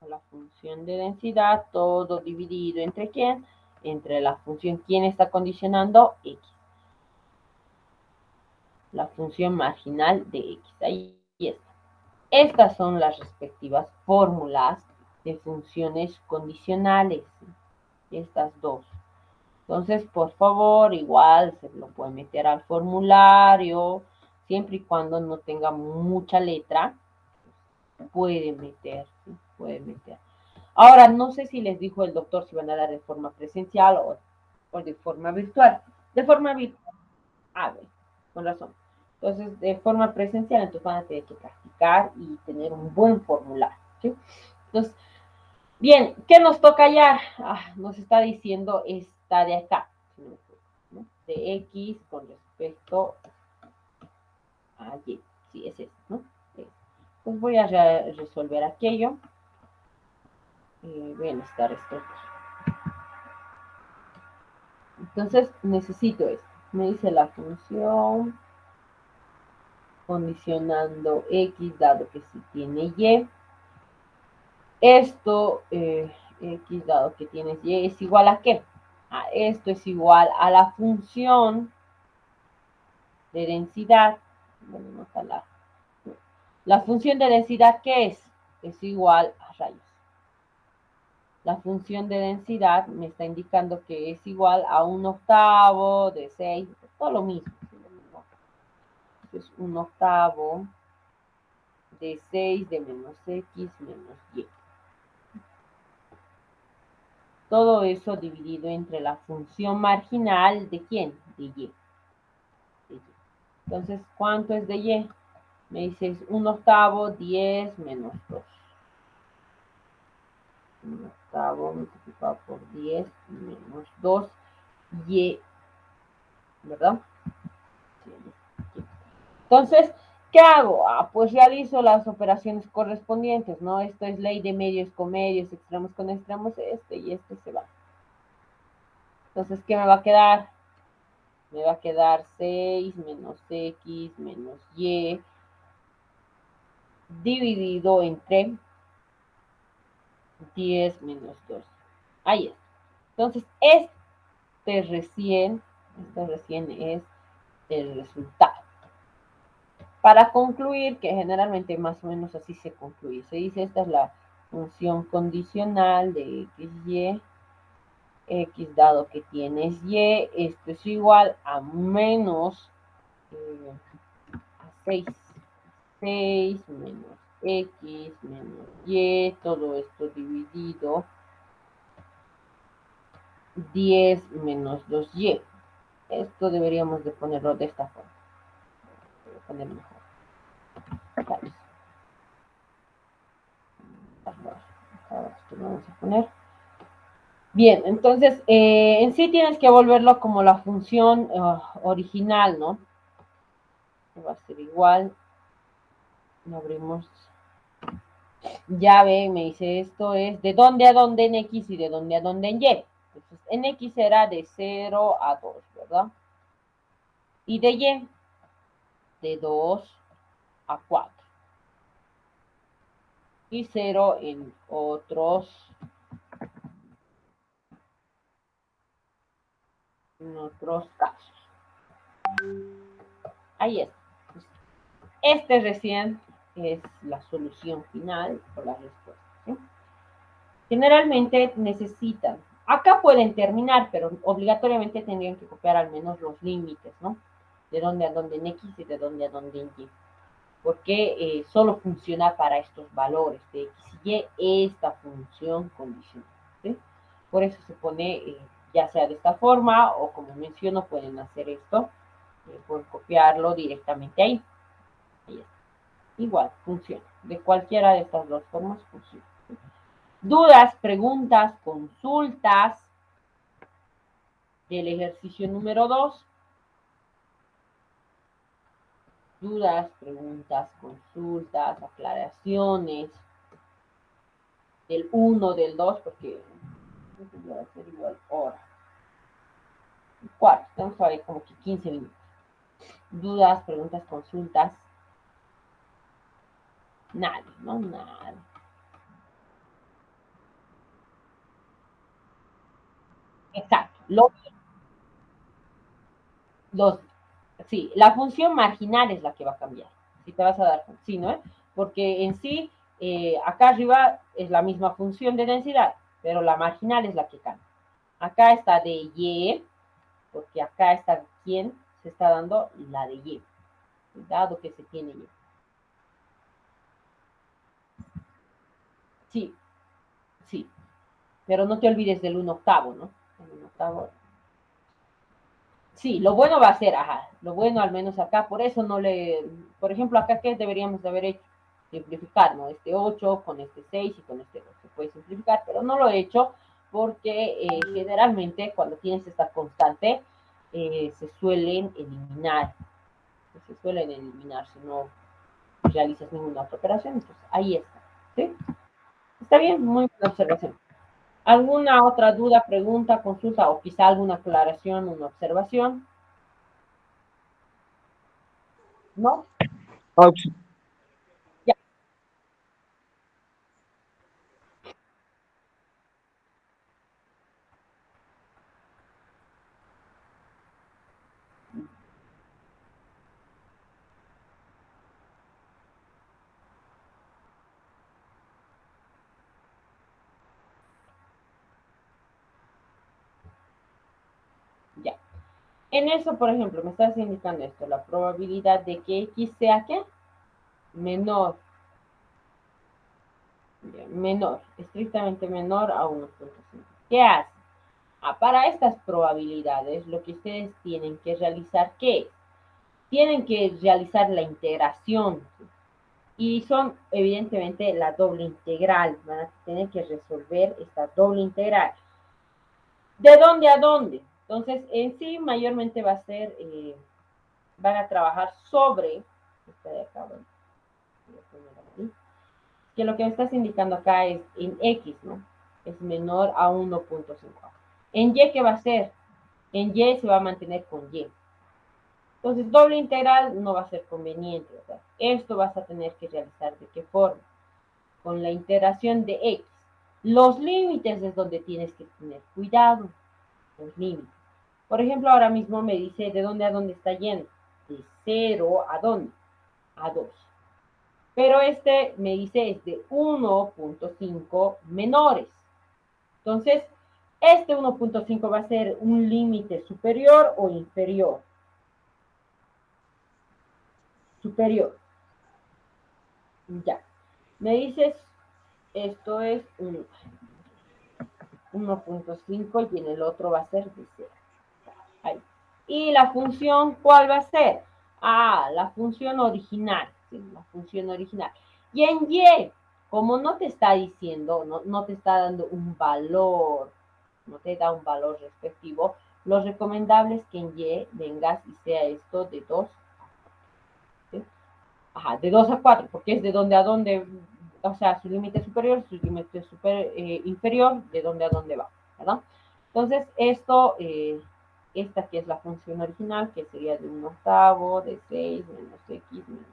la función de densidad, todo dividido entre quién? Entre la función, ¿quién está condicionando? X. La función marginal de X. Ahí está. Estas son las respectivas fórmulas de funciones condicionales. Estas dos. Entonces, por favor, igual se lo puede meter al formulario, siempre y cuando no tenga mucha letra, puede meter, ¿sí? Puede meter. Ahora, no sé si les dijo el doctor si van a dar de forma presencial o de forma virtual. De forma virtual, a ver, con razón. Entonces, de forma presencial, entonces van a tener que practicar y tener un buen formulario, ¿sí? Entonces, bien, ¿qué nos toca ya? Nos está diciendo esta de acá, ¿no? De X con respecto a Y. Sí, es eso, ¿no? Pues voy a resolver aquello. Voy a necesitar esto. Entonces, necesito esto. Me dice la función condicionando X dado que si tiene Y. Esto, X dado que tienes Y, es igual a ¿qué? Esto es igual a la función de densidad. Bueno, no está la función de densidad, ¿qué es? Es igual a rayos. La función de densidad me está indicando que es igual a 1/8 de 6, todo lo mismo. Es 1/8 de 6 de menos X menos Y. Todo eso dividido entre la función marginal de ¿quién? De Y. Entonces, ¿cuánto es de Y? Me dices 1/8, 10 menos 2. 1/8 multiplicado por 10 menos 2. Y, ¿verdad? Sí. Entonces, ¿qué hago? Pues realizo las operaciones correspondientes, ¿no? Esto es ley de medios con medios, extremos con extremos, y este se va. Entonces, ¿qué me va a quedar? Me va a quedar 6 menos X menos Y dividido entre 10 menos 2. Ahí está. Entonces, este recién es el resultado. Para concluir, que generalmente más o menos así se concluye, se dice esta es la función condicional de x, y, x dado que tienes y, esto es igual a menos a 6. 6 menos x menos y, todo esto dividido 10 menos 2y. Esto deberíamos de ponerlo de esta forma. poner mejor. Vale. Ahora esto lo vamos a poner. Bien, entonces, en sí tienes que volverlo como la función original, ¿no? Va a ser igual. Lo abrimos. Llave, me dice esto es de dónde a dónde en X y de dónde a dónde en Y. Entonces, en X será de 0 a 2, ¿verdad? Y de Y, de 2 a 4. Y 0 en otros casos. Ahí está. Este recién es la solución final por la respuesta, ¿sí? Generalmente necesitan, acá pueden terminar, pero obligatoriamente tendrían que copiar al menos los límites, ¿no? De dónde a dónde en X y de dónde a dónde en Y. Porque solo funciona para estos valores de X y Y esta función condicional, ¿sí? Por eso se pone, ya sea de esta forma o como menciono, pueden hacer esto, pueden copiarlo directamente ahí. Ahí está. Igual, funciona. De cualquiera de estas dos formas funciona. Dudas, preguntas, consultas del ejercicio número 2. Dudas, preguntas, consultas, aclaraciones del 1, del 2, porque va a ser igual hora. El 4, estamos a ver como que 15 minutos. Dudas, preguntas, consultas. Nadie, ¿no? Nada. Exacto. Sí, la función marginal es la que va a cambiar. Si te vas a dar, sí, ¿no? Porque en sí, acá arriba es la misma función de densidad, pero la marginal es la que cambia. Acá está de Y, porque acá está quién se está dando la de Y, dado que se tiene Y. Sí, sí, pero no te olvides del 1/8, ¿no? El 1/8. Sí, lo bueno va a ser, ajá, lo bueno al menos acá, por eso no le, por ejemplo, acá, ¿qué deberíamos de haber hecho? Simplificar, ¿no? Este 8 con este 6 y con este 2, se puede simplificar, pero no lo he hecho porque generalmente cuando tienes esta constante, se suelen eliminar, si no realizas ninguna otra operación, entonces ahí está, ¿sí? Está bien, muy buena observación. ¿Alguna otra duda, pregunta, consulta o quizá alguna aclaración, una observación? ¿No? Ah, Ya, ya. En eso, por ejemplo, me estás indicando esto, la probabilidad de que X sea ¿qué? Menor, menor, estrictamente menor a 1.5. ¿Qué hace? Para estas probabilidades, lo que ustedes tienen que realizar, ¿qué es? Tienen que realizar la integración, ¿sí? Y son evidentemente la doble integral. Van a tener que resolver esta doble integral. ¿De dónde a dónde? Entonces, en sí, mayormente va a ser, van a trabajar sobre, esta de acá, bueno, que lo que me estás indicando acá es en X, ¿no? Es menor a 1.5. En Y, ¿qué va a ser? En Y se va a mantener con Y. Entonces, doble integral no va a ser conveniente, ¿verdad? Esto vas a tener que realizar de qué forma. Con la integración de X. Los límites es donde tienes que tener cuidado. Los límites. Por ejemplo, ahora mismo me dice de dónde a dónde está yendo. De 0 a dónde? A 2. Pero este me dice es de 1.5 menores. Entonces, este 1.5 va a ser un límite superior o inferior. Superior. Ya. Me dices, esto es 1.5 y en el otro va a ser de 0. Ahí. Y la función, ¿cuál va a ser? Ah, la función original, sí, la función original. Y en Y, como no te está diciendo, no te está dando un valor, no te da un valor respectivo, lo recomendable es que en Y vengas y sea esto de 2, ¿sí? Ajá, de 2 a 4, porque es de donde a donde, o sea, su límite superior, su límite inferior, de donde a donde va, ¿verdad? Entonces, esta que es la función original, que sería de 1/8, de 6 menos x menos.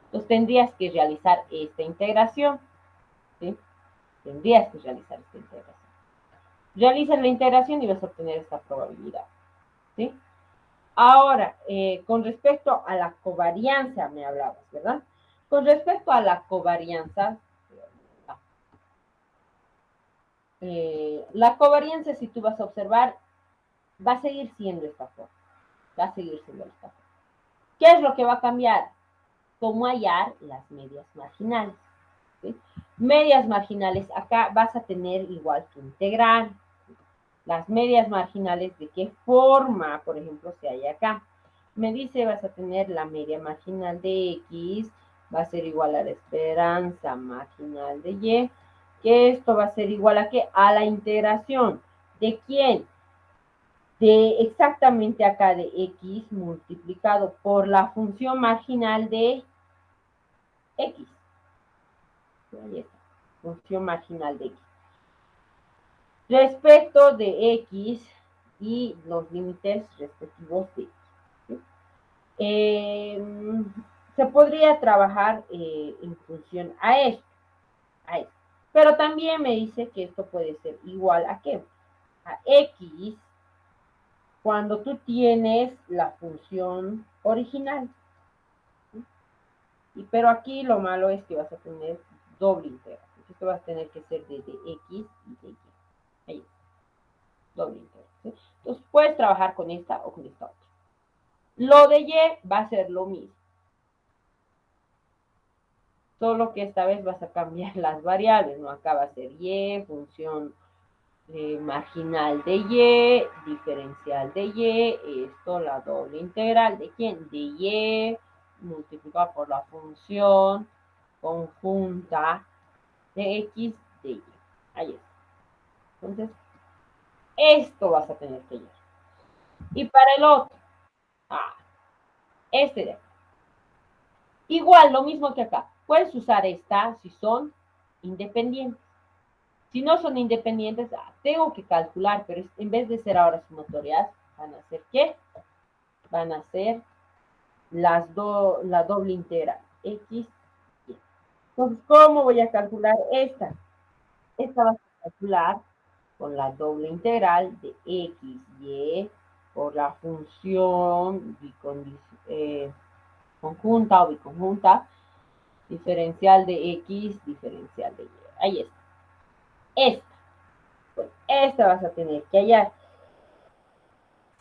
Entonces, tendrías que realizar esta integración, ¿sí? Tendrías que realizar esta integración. Realizas la integración y vas a obtener esta probabilidad, ¿sí? Ahora, con respecto a la covarianza, me hablabas, ¿verdad? Con respecto a la covarianza, la covarianza, si tú vas a observar, va a seguir siendo esta forma. Va a seguir siendo esta forma. ¿Qué es lo que va a cambiar? Cómo hallar las medias marginales, ¿sí? Medias marginales, acá vas a tener igual que integral. Las medias marginales, ¿de qué forma, por ejemplo, se halla acá? Me dice, vas a tener la media marginal de X, va a ser igual a la esperanza marginal de Y, que esto va a ser igual a ¿qué? A la integración. ¿De quién? De exactamente acá de X multiplicado por la función marginal de X. Ahí está, función marginal de X. Respecto de X y los límites respectivos de X. ¿Sí? Se podría trabajar en función a esto, a esto. Pero también me dice que esto puede ser igual a ¿qué? A X cuando tú tienes la función original. Pero aquí lo malo es que vas a tener doble integral. Esto vas a tener que ser de X y de Y. Ahí, doble integral. ¿Sí? Entonces puedes trabajar con esta o con esta otra. Lo de Y va a ser lo mismo. Solo que esta vez vas a cambiar las variables, ¿no? Acá va a ser Y, función marginal de Y, diferencial de Y, esto la doble integral de ¿quién? De Y multiplicado por la función conjunta de X de Y. Ahí está. Entonces, esto vas a tener que llevar. Y para el otro, este de acá. Igual, lo mismo que acá. Puedes usar esta si son independientes. Si no son independientes, tengo que calcular, pero en vez de ser ahora sumatorias, van a ser ¿qué? Van a ser la doble integral, X, Y. Entonces, ¿cómo voy a calcular esta? Esta va a calcular con la doble integral de X, Y, por la función conjunta o biconjunta, diferencial de X, diferencial de Y. Ahí está. Esta. Pues esta vas a tener que hallar.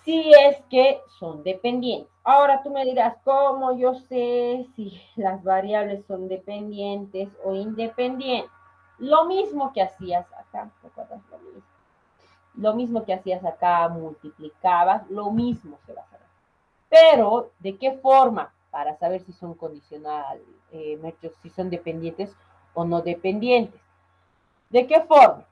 Si es que son dependientes. Ahora tú me dirás, ¿cómo yo sé si las variables son dependientes o independientes? Lo mismo que hacías acá, ¿recuerdas lo mismo? Lo mismo que hacías acá, multiplicabas, lo mismo se va a hacer. Pero, ¿de qué forma? Para saber si son condicionales, si son dependientes o no dependientes. ¿De qué forma?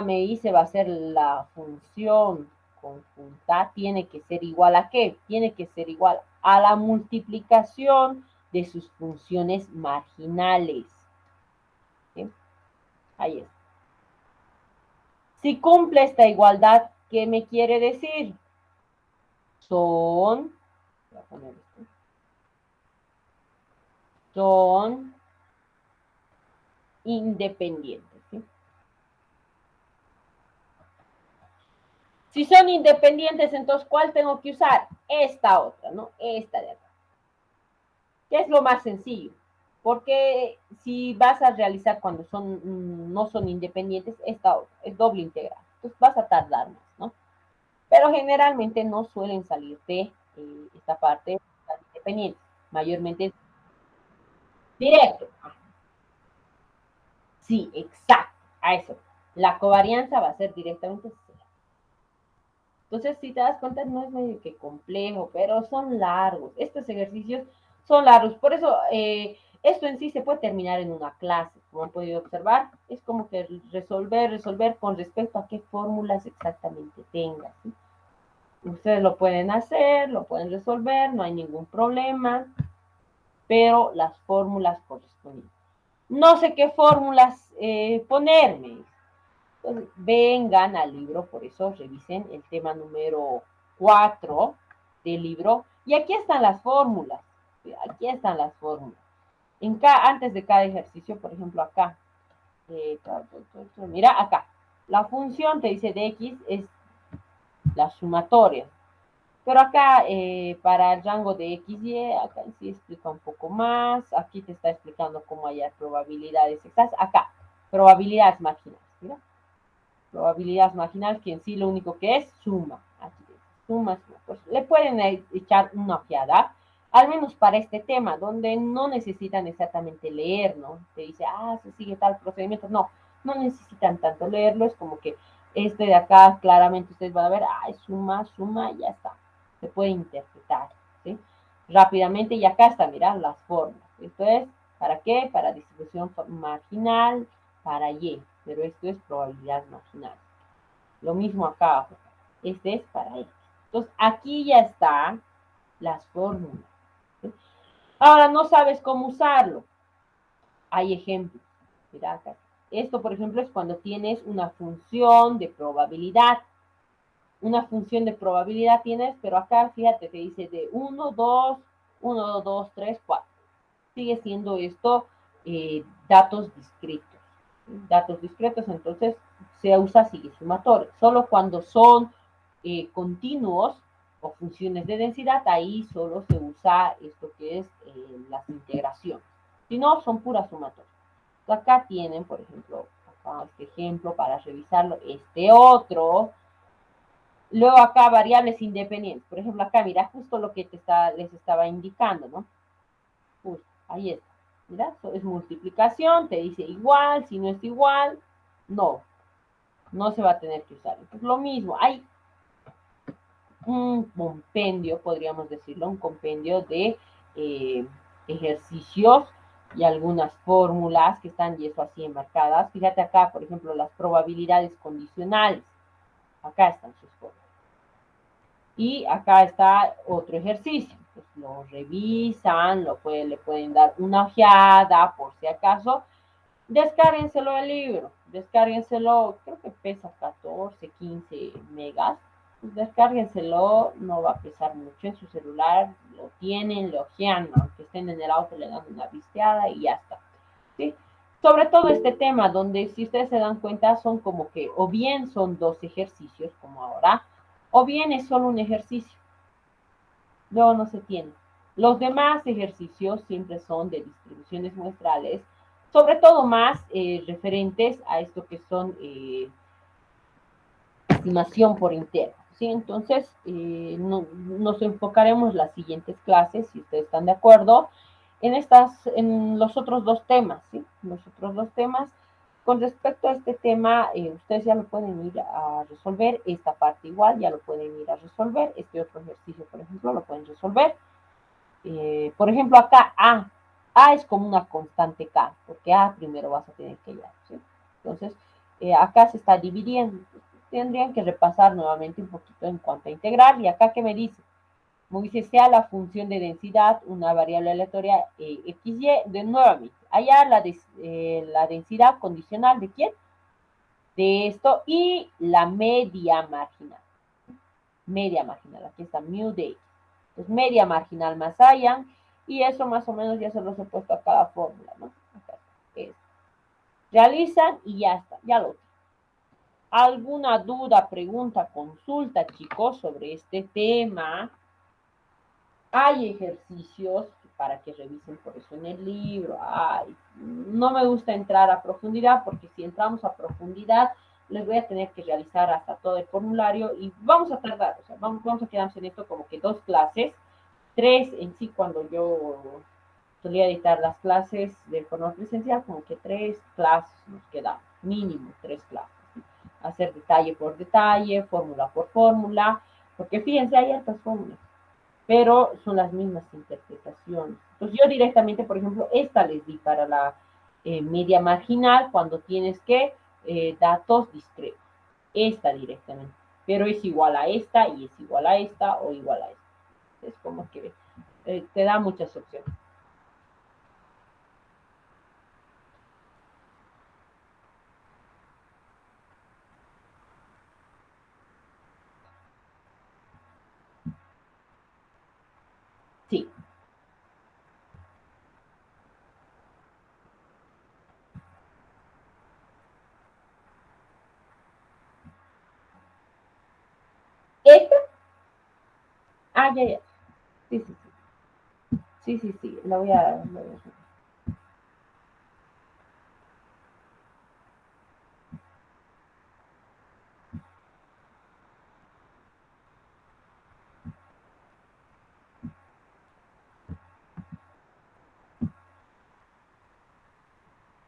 Me dice, va a ser la función conjunta, tiene que ser igual a ¿qué? Tiene que ser igual a la multiplicación de sus funciones marginales. ¿Sí? Ahí está. Si cumple esta igualdad, ¿qué me quiere decir? Son, voy a poner esto, son independientes. ¿Sí? Si son independientes, entonces, ¿cuál tengo que usar? Esta otra, ¿no? Esta de acá. ¿Qué es lo más sencillo? Porque si vas a realizar cuando no son independientes, esta otra, es doble integral. Entonces vas a tardar más, ¿no? Pero generalmente no suelen salirte esta parte independiente. Mayormente es directo. Sí, exacto. A eso. La covarianza va a ser directamente cero. Entonces, si te das cuenta, no es medio que complejo, pero son largos. Estos ejercicios son largos. Por eso, esto en sí se puede terminar en una clase, como han podido observar. Es como que resolver con respecto a qué fórmulas exactamente tengas, ¿sí? Ustedes lo pueden hacer, lo pueden resolver, no hay ningún problema, pero las fórmulas corresponden. No sé qué fórmulas ponerme. Entonces, vengan al libro, por eso revisen el tema número 4 del libro. Y aquí están las fórmulas. Aquí están las fórmulas. Antes de cada ejercicio, por ejemplo, acá. Mira, acá. La función te dice de x es la sumatoria. Pero acá, para el rango de x, y, acá sí explica un poco más. Aquí te está explicando cómo hallar probabilidades exactas. Acá, probabilidades marginales. Mira, probabilidades marginales, que en sí lo único que es suma. Aquí suma. Pues le pueden echar una ojeada, al menos para este tema, donde no necesitan exactamente leer, ¿no? Te dice, se sigue tal procedimiento. No, no necesitan tanto leerlo, es como que este de acá, claramente ustedes van a ver, suma, y ya está. Se puede interpretar, ¿sí? Rápidamente, y acá está, mirad, las formas. Esto es, ¿para qué? Para distribución marginal, para Y, pero esto es probabilidad marginal. Lo mismo acá abajo. Este es para X. Entonces, aquí ya están las fórmulas, ¿sí? Ahora, no sabes cómo usarlo. Hay ejemplos. Mira acá. Esto, por ejemplo, es cuando tienes una función de probabilidad. Una función de probabilidad tienes, pero acá, fíjate, te dice de 1, 2, 1, 2, 3, 4. Sigue siendo esto datos discretos. Datos discretos, entonces se usa sigue sumatorio. Solo cuando son continuos o funciones de densidad, ahí solo se usa esto que es las integraciones. Si no, son puras sumatorias. Acá tienen, por ejemplo, acá este ejemplo para revisarlo, este otro. Luego acá variables independientes. Por ejemplo, acá mira justo lo que les estaba indicando, ¿no? Justo, ahí está. Mira, eso es multiplicación, te dice igual, si no es igual, no se va a tener que usar. Entonces, lo mismo, hay un compendio, podríamos decirlo, un compendio de ejercicios y algunas fórmulas que están y eso así enmarcadas. Fíjate acá, por ejemplo, las probabilidades condicionales. Acá están sus fórmulas. Y acá está otro ejercicio. Pues lo revisan, le pueden dar una ojeada por si acaso. Descárguenselo del libro. Descárguenselo, creo que pesa 14, 15 megas. Pues descárguenselo, no va a pesar mucho en su celular. Lo tienen, lo ojean, aunque estén en el auto, le dan una visteada y ya está. ¿Sí? Sobre todo este tema, donde si ustedes se dan cuenta, son como que o bien son dos ejercicios, como ahora, o bien es solo un ejercicio. Luego no se tiene. Los demás ejercicios siempre son de distribuciones muestrales, sobre todo más referentes a esto que son estimación por interno, ¿sí? Entonces, nos enfocaremos las siguientes clases, si ustedes están de acuerdo, en los otros dos temas, ¿sí? Los otros dos temas. Con respecto a este tema, ustedes ya lo pueden ir a resolver, esta parte igual, ya lo pueden ir a resolver, este otro ejercicio, por ejemplo, lo pueden resolver. Por ejemplo, acá A es como una constante K, porque A primero vas a tener que hallar, ¿sí? Entonces, acá se está dividiendo. Tendrían que repasar nuevamente un poquito en cuanto a integrar. Y acá, ¿qué me dice? Me dice, sea la función de densidad una variable aleatoria XY, de nuevamente, hallar la densidad condicional de quién? De esto y la media marginal. Media marginal, aquí está mu de X. Entonces, media marginal más hayan, y eso más o menos ya se los he puesto a cada fórmula, ¿no? Acá está. Realizan y ya está, ya lo tienen. ¿Alguna duda, pregunta, consulta, chicos, sobre este tema? Hay ejercicios para que revisen por eso en el libro. No me gusta entrar a profundidad porque si entramos a profundidad les voy a tener que realizar hasta todo el formulario y vamos a tardar, o sea, vamos a quedarnos en esto como que 2 clases, 3 en sí cuando yo solía editar las clases de forma presencial, como que 3 clases nos quedan, mínimo 3 clases. hacer detalle por detalle, fórmula por fórmula, porque fíjense, hay hartas fórmulas, pero son las mismas interpretaciones. Entonces yo directamente, por ejemplo, esta les di para la media marginal cuando tienes que datos discretos. Esta directamente, pero es igual a esta y es igual a esta o igual a esta. Es como que te da muchas opciones. Sí. ¿Esta? Ah, ya, ya. Sí, sí, sí. Sí, sí, sí. La voy a...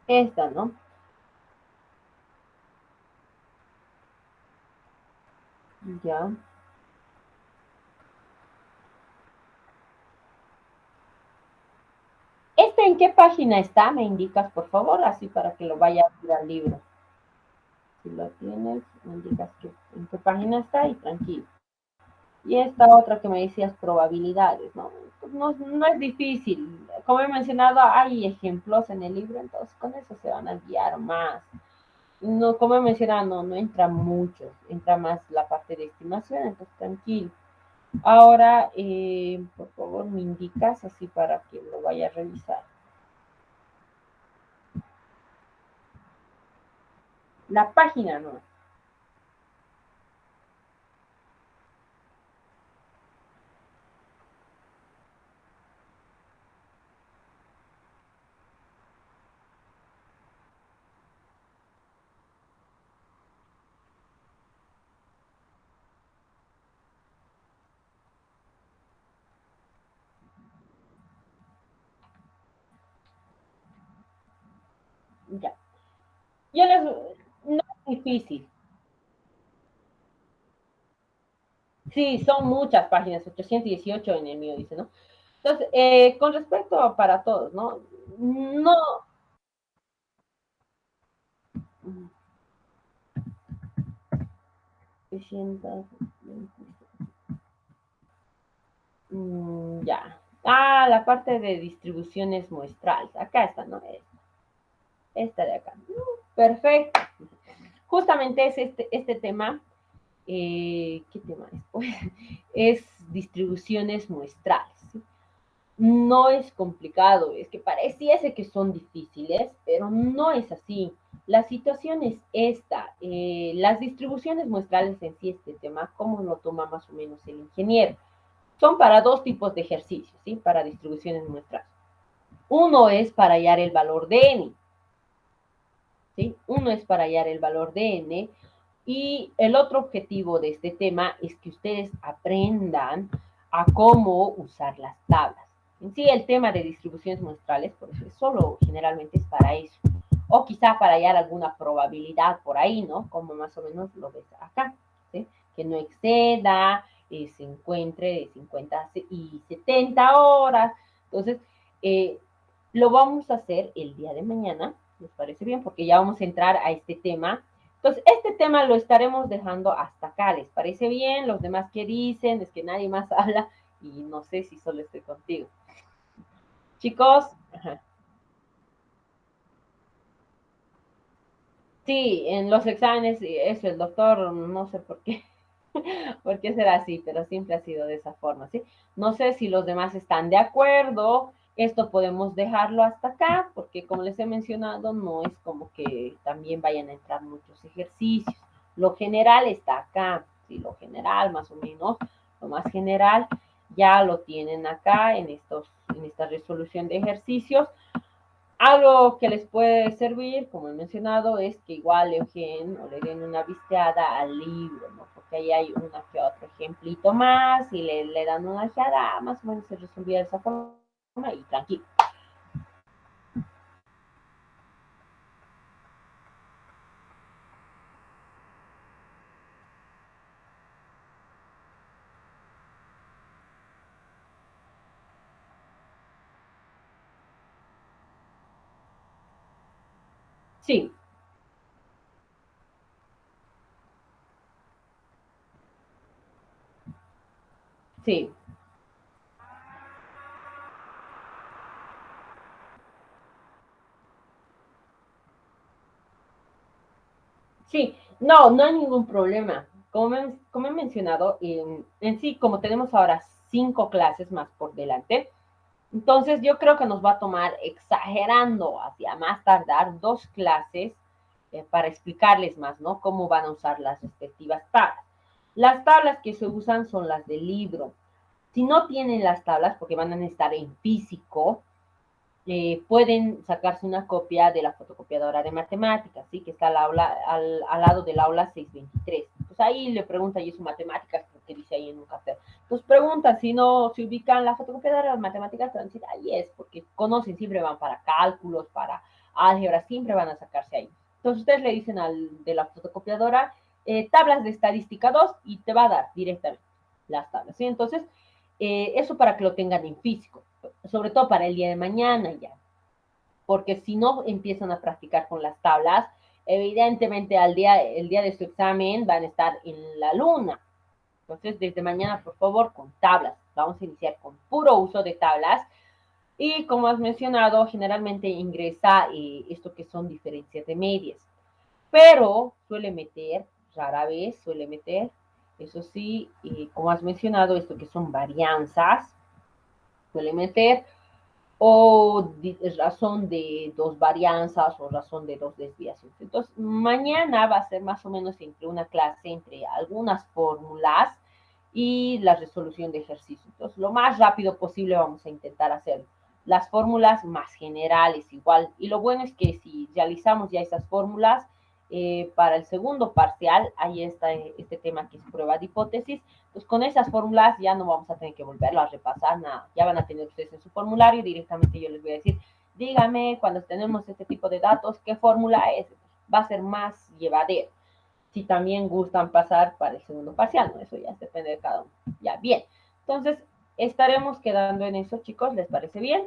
Esta, ¿no? Ya. ¿Este en qué página está? Me indicas, por favor, así para que lo vaya a ir al libro. Si lo tienes, me indicas en qué página está y tranquilo. Y esta otra que me decías, probabilidades, ¿no? Pues no es difícil. Como he mencionado, hay ejemplos en el libro, entonces con eso se van a guiar más. No, como he mencionado, no entra mucho, entra más la parte de estimación, entonces tranquilo. Ahora, por favor, me indicas así para que lo vaya a revisar. La página no. Ya. Yo les, no es difícil. Sí, son muchas páginas, 818 en el mío dice, ¿no? Entonces, con respecto a para todos, ¿no? No, 600, ya. Ah, la parte de distribuciones muestrales. Acá está, ¿no? Esta de acá. Perfecto. Justamente es este tema. ¿Qué tema es? Pues, es distribuciones muestrales. ¿Sí? No es complicado, es que pareciese que son difíciles, pero no es así. La situación es esta. Las distribuciones muestrales en sí, este tema, ¿cómo lo toma más o menos el ingeniero? Son para dos tipos de ejercicios, ¿sí? Para distribuciones muestrales. Uno es para hallar el valor de n, ¿sí? Uno es para hallar el valor de n y el otro objetivo de este tema es que ustedes aprendan a cómo usar las tablas. En sí, el tema de distribuciones muestrales, por eso solo generalmente es para eso. O quizá para hallar alguna probabilidad por ahí, ¿no? Como más o menos lo ves acá, ¿sí? Que no exceda, se encuentre de 50 y 70 horas. Entonces, lo vamos a hacer el día de mañana, ¿les parece bien? Porque ya vamos a entrar a este tema. Entonces, este tema lo estaremos dejando hasta acá, ¿les parece bien? Los demás que dicen, es que nadie más habla y no sé si solo estoy contigo. Chicos, ajá. Sí, en los exámenes, eso, el doctor, no sé por qué, por qué será así, pero siempre ha sido de esa forma, ¿sí? No sé si los demás están de acuerdo, esto podemos dejarlo hasta acá, porque como les he mencionado, no es como que también vayan a entrar muchos ejercicios. Lo general está acá, sí, lo general más o menos, lo más general ya lo tienen acá en esta resolución de ejercicios. Algo que les puede servir, como he mencionado, es que igual le den una visteada al libro, ¿no? Porque ahí hay una que otro ejemplito más y le dan una ojeada, más o menos se resolvía de esa forma y tranquilo. Sí, sí, sí. No, no hay ningún problema. Como he mencionado, en sí, como tenemos ahora 5 clases más por delante, entonces yo creo que nos va a tomar exagerando hacia más tardar 2 clases para explicarles más, ¿no? Cómo van a usar las respectivas tablas. Las tablas que se usan son las del libro. Si no tienen las tablas, porque van a estar en físico, pueden sacarse una copia de la fotocopiadora de matemáticas, ¿sí? Que está al lado del aula 623. Pues ahí le pregunta y su matemáticas, porque dice ahí en un café. Entonces pregunta si no se ubican la fotocopiadora de matemáticas, te van a decir, ahí es, porque conocen, siempre van para cálculos, para álgebra, siempre van a sacarse ahí. Entonces ustedes le dicen al de la fotocopiadora, tablas de estadística 2 y te va a dar directamente las tablas, ¿sí? Entonces, eso para que lo tengan en físico, sobre todo para el día de mañana ya, porque si no empiezan a practicar con las tablas, evidentemente el día de su examen van a estar en la luna. Entonces, desde mañana, por favor, con tablas. Vamos a iniciar con puro uso de tablas. Y como has mencionado, generalmente ingresa esto que son diferencias de medias. Pero suele meter, rara vez suele meter, eso sí, como has mencionado, esto que son varianzas, suele meter o razón de 2 varianzas o razón de 2 desviaciones. Entonces, mañana va a ser más o menos entre una clase, entre algunas fórmulas y la resolución de ejercicios. Entonces, lo más rápido posible vamos a intentar hacer las fórmulas más generales igual. Y lo bueno es que si realizamos ya esas fórmulas, para el segundo parcial, ahí está este tema que es prueba de hipótesis, pues con esas fórmulas ya no vamos a tener que volverlo a repasar, nada. Ya van a tener ustedes en su formulario y directamente yo les voy a decir, dígame cuando tenemos este tipo de datos, qué fórmula es. Va a ser más llevadero. Si también gustan pasar para el segundo parcial, ¿no? Eso ya depende de cada uno. Ya, bien. Entonces, estaremos quedando en eso, chicos. ¿Les parece bien?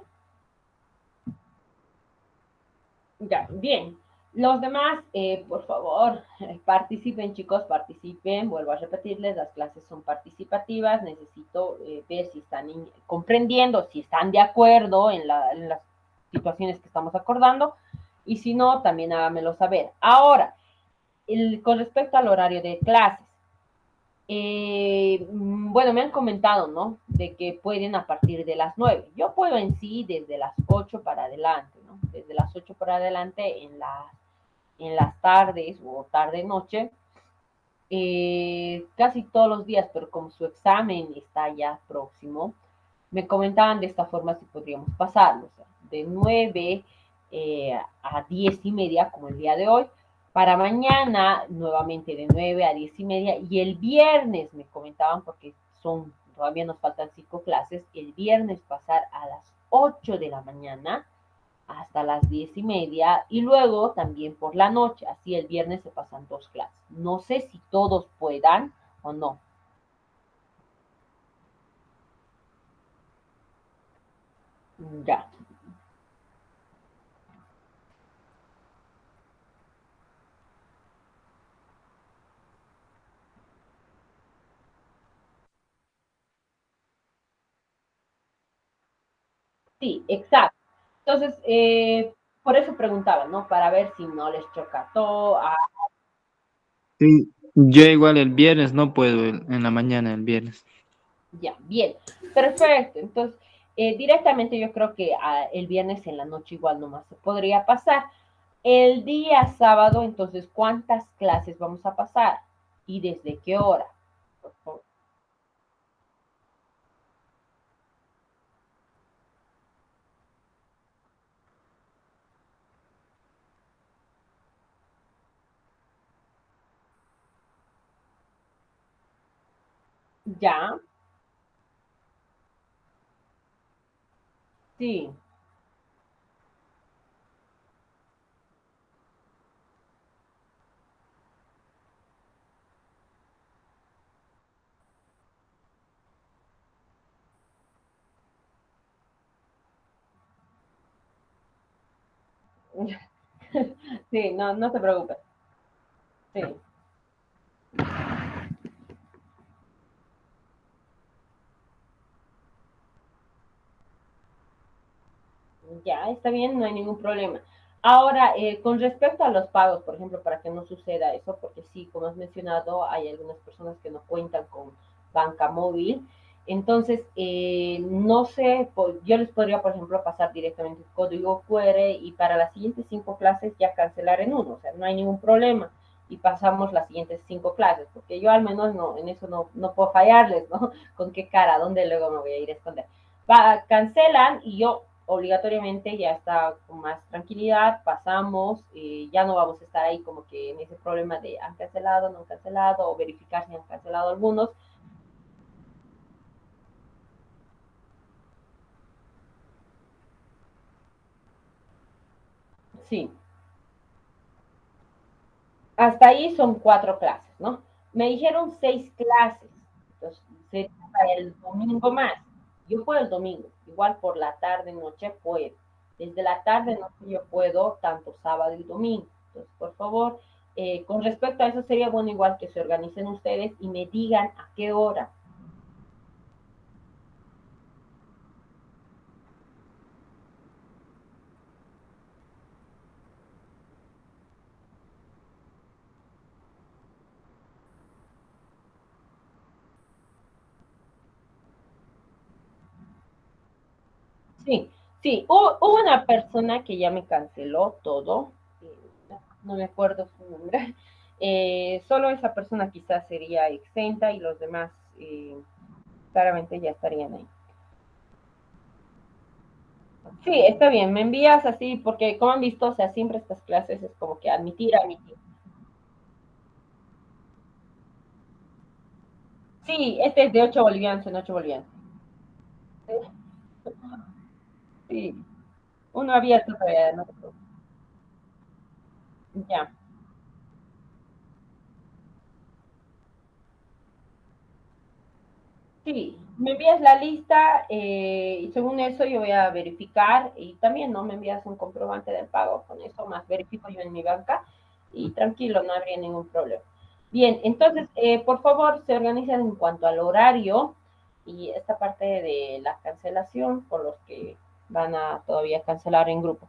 Ya, bien. Los demás, por favor, participen, chicos, participen. Vuelvo a repetirles, las clases son participativas. Necesito ver si están comprendiendo, si están de acuerdo en las situaciones que estamos acordando. Y si no, también háganmelo saber. Ahora, con respecto al horario de clases, bueno, me han comentado, ¿no? De que pueden a partir de las 9. Yo puedo en sí desde las 8 para adelante, ¿no? Desde las 8 para adelante en las tardes o tarde-noche, casi todos los días, pero como su examen está ya próximo, me comentaban de esta forma si podríamos pasarlo, o sea, de 9 a 10 y media, como el día de hoy, para mañana nuevamente de 9 a 10 y media, y el viernes me comentaban, porque todavía nos faltan 5 clases, el viernes pasar a las 8 de la mañana hasta las 10 y media y luego también por la noche, así el viernes se pasan 2 clases. No sé si todos puedan o no. Ya, sí, exacto. Entonces, por eso preguntaba, ¿no? Para ver si no les choca todo. Sí, yo igual el viernes no puedo, en la mañana el viernes. Ya, bien, perfecto. Entonces, directamente yo creo que el viernes en la noche igual nomás se podría pasar. El día sábado, entonces, ¿cuántas clases vamos a pasar? ¿Y desde qué hora? Por favor. Ya, sí. Sí, no, no te preocupes. Sí. Ya, está bien, no hay ningún problema. Ahora, con respecto a los pagos, por ejemplo, para que no suceda eso, porque sí, como has mencionado, hay algunas personas que no cuentan con banca móvil. Entonces, no sé, yo les podría, por ejemplo, pasar directamente el código QR y para las siguientes 5 clases ya cancelar en uno, o sea, no hay ningún problema. Y pasamos las siguientes 5 clases, porque yo al menos no, en eso no, no puedo fallarles, ¿no? ¿Con qué cara? ¿Dónde luego me voy a ir a esconder? Cancelan y yo obligatoriamente ya está con más tranquilidad, pasamos, ya no vamos a estar ahí como que en ese problema de han cancelado, no han cancelado, o verificar si han cancelado algunos. Sí, hasta ahí son 4 clases, ¿no? Me dijeron 6 clases, entonces sería para el domingo más. Yo puedo el domingo, igual por la tarde, noche puedo. Desde la tarde, noche yo puedo, tanto sábado y domingo. Entonces, por favor, con respecto a eso, sería bueno igual que se organicen ustedes y me digan a qué hora. Sí, sí, hubo una persona que ya me canceló todo, no me acuerdo su nombre. Solo esa persona quizás sería exenta y los demás claramente ya estarían ahí. Sí, está bien, me envías así, porque como han visto, o sea, siempre estas clases es como que admitir, admitir. Sí, este es de 8 bolivianos en 8 bolivianos. Sí, uno abierto todavía, no te preocupes. Ya. Sí, me envías la lista y según eso yo voy a verificar y también no me envías un comprobante del pago, con eso más verifico yo en mi banca y tranquilo, no habría ningún problema. Bien, entonces, por favor, se organizan en cuanto al horario y esta parte de la cancelación por los que van a todavía cancelar en grupo.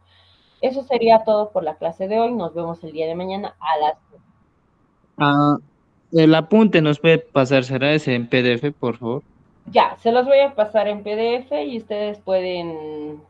Eso sería todo por la clase de hoy. Nos vemos el día de mañana a las... Ah, el apunte nos puede pasar, ¿será ese en PDF, por favor? Ya, se los voy a pasar en PDF y ustedes pueden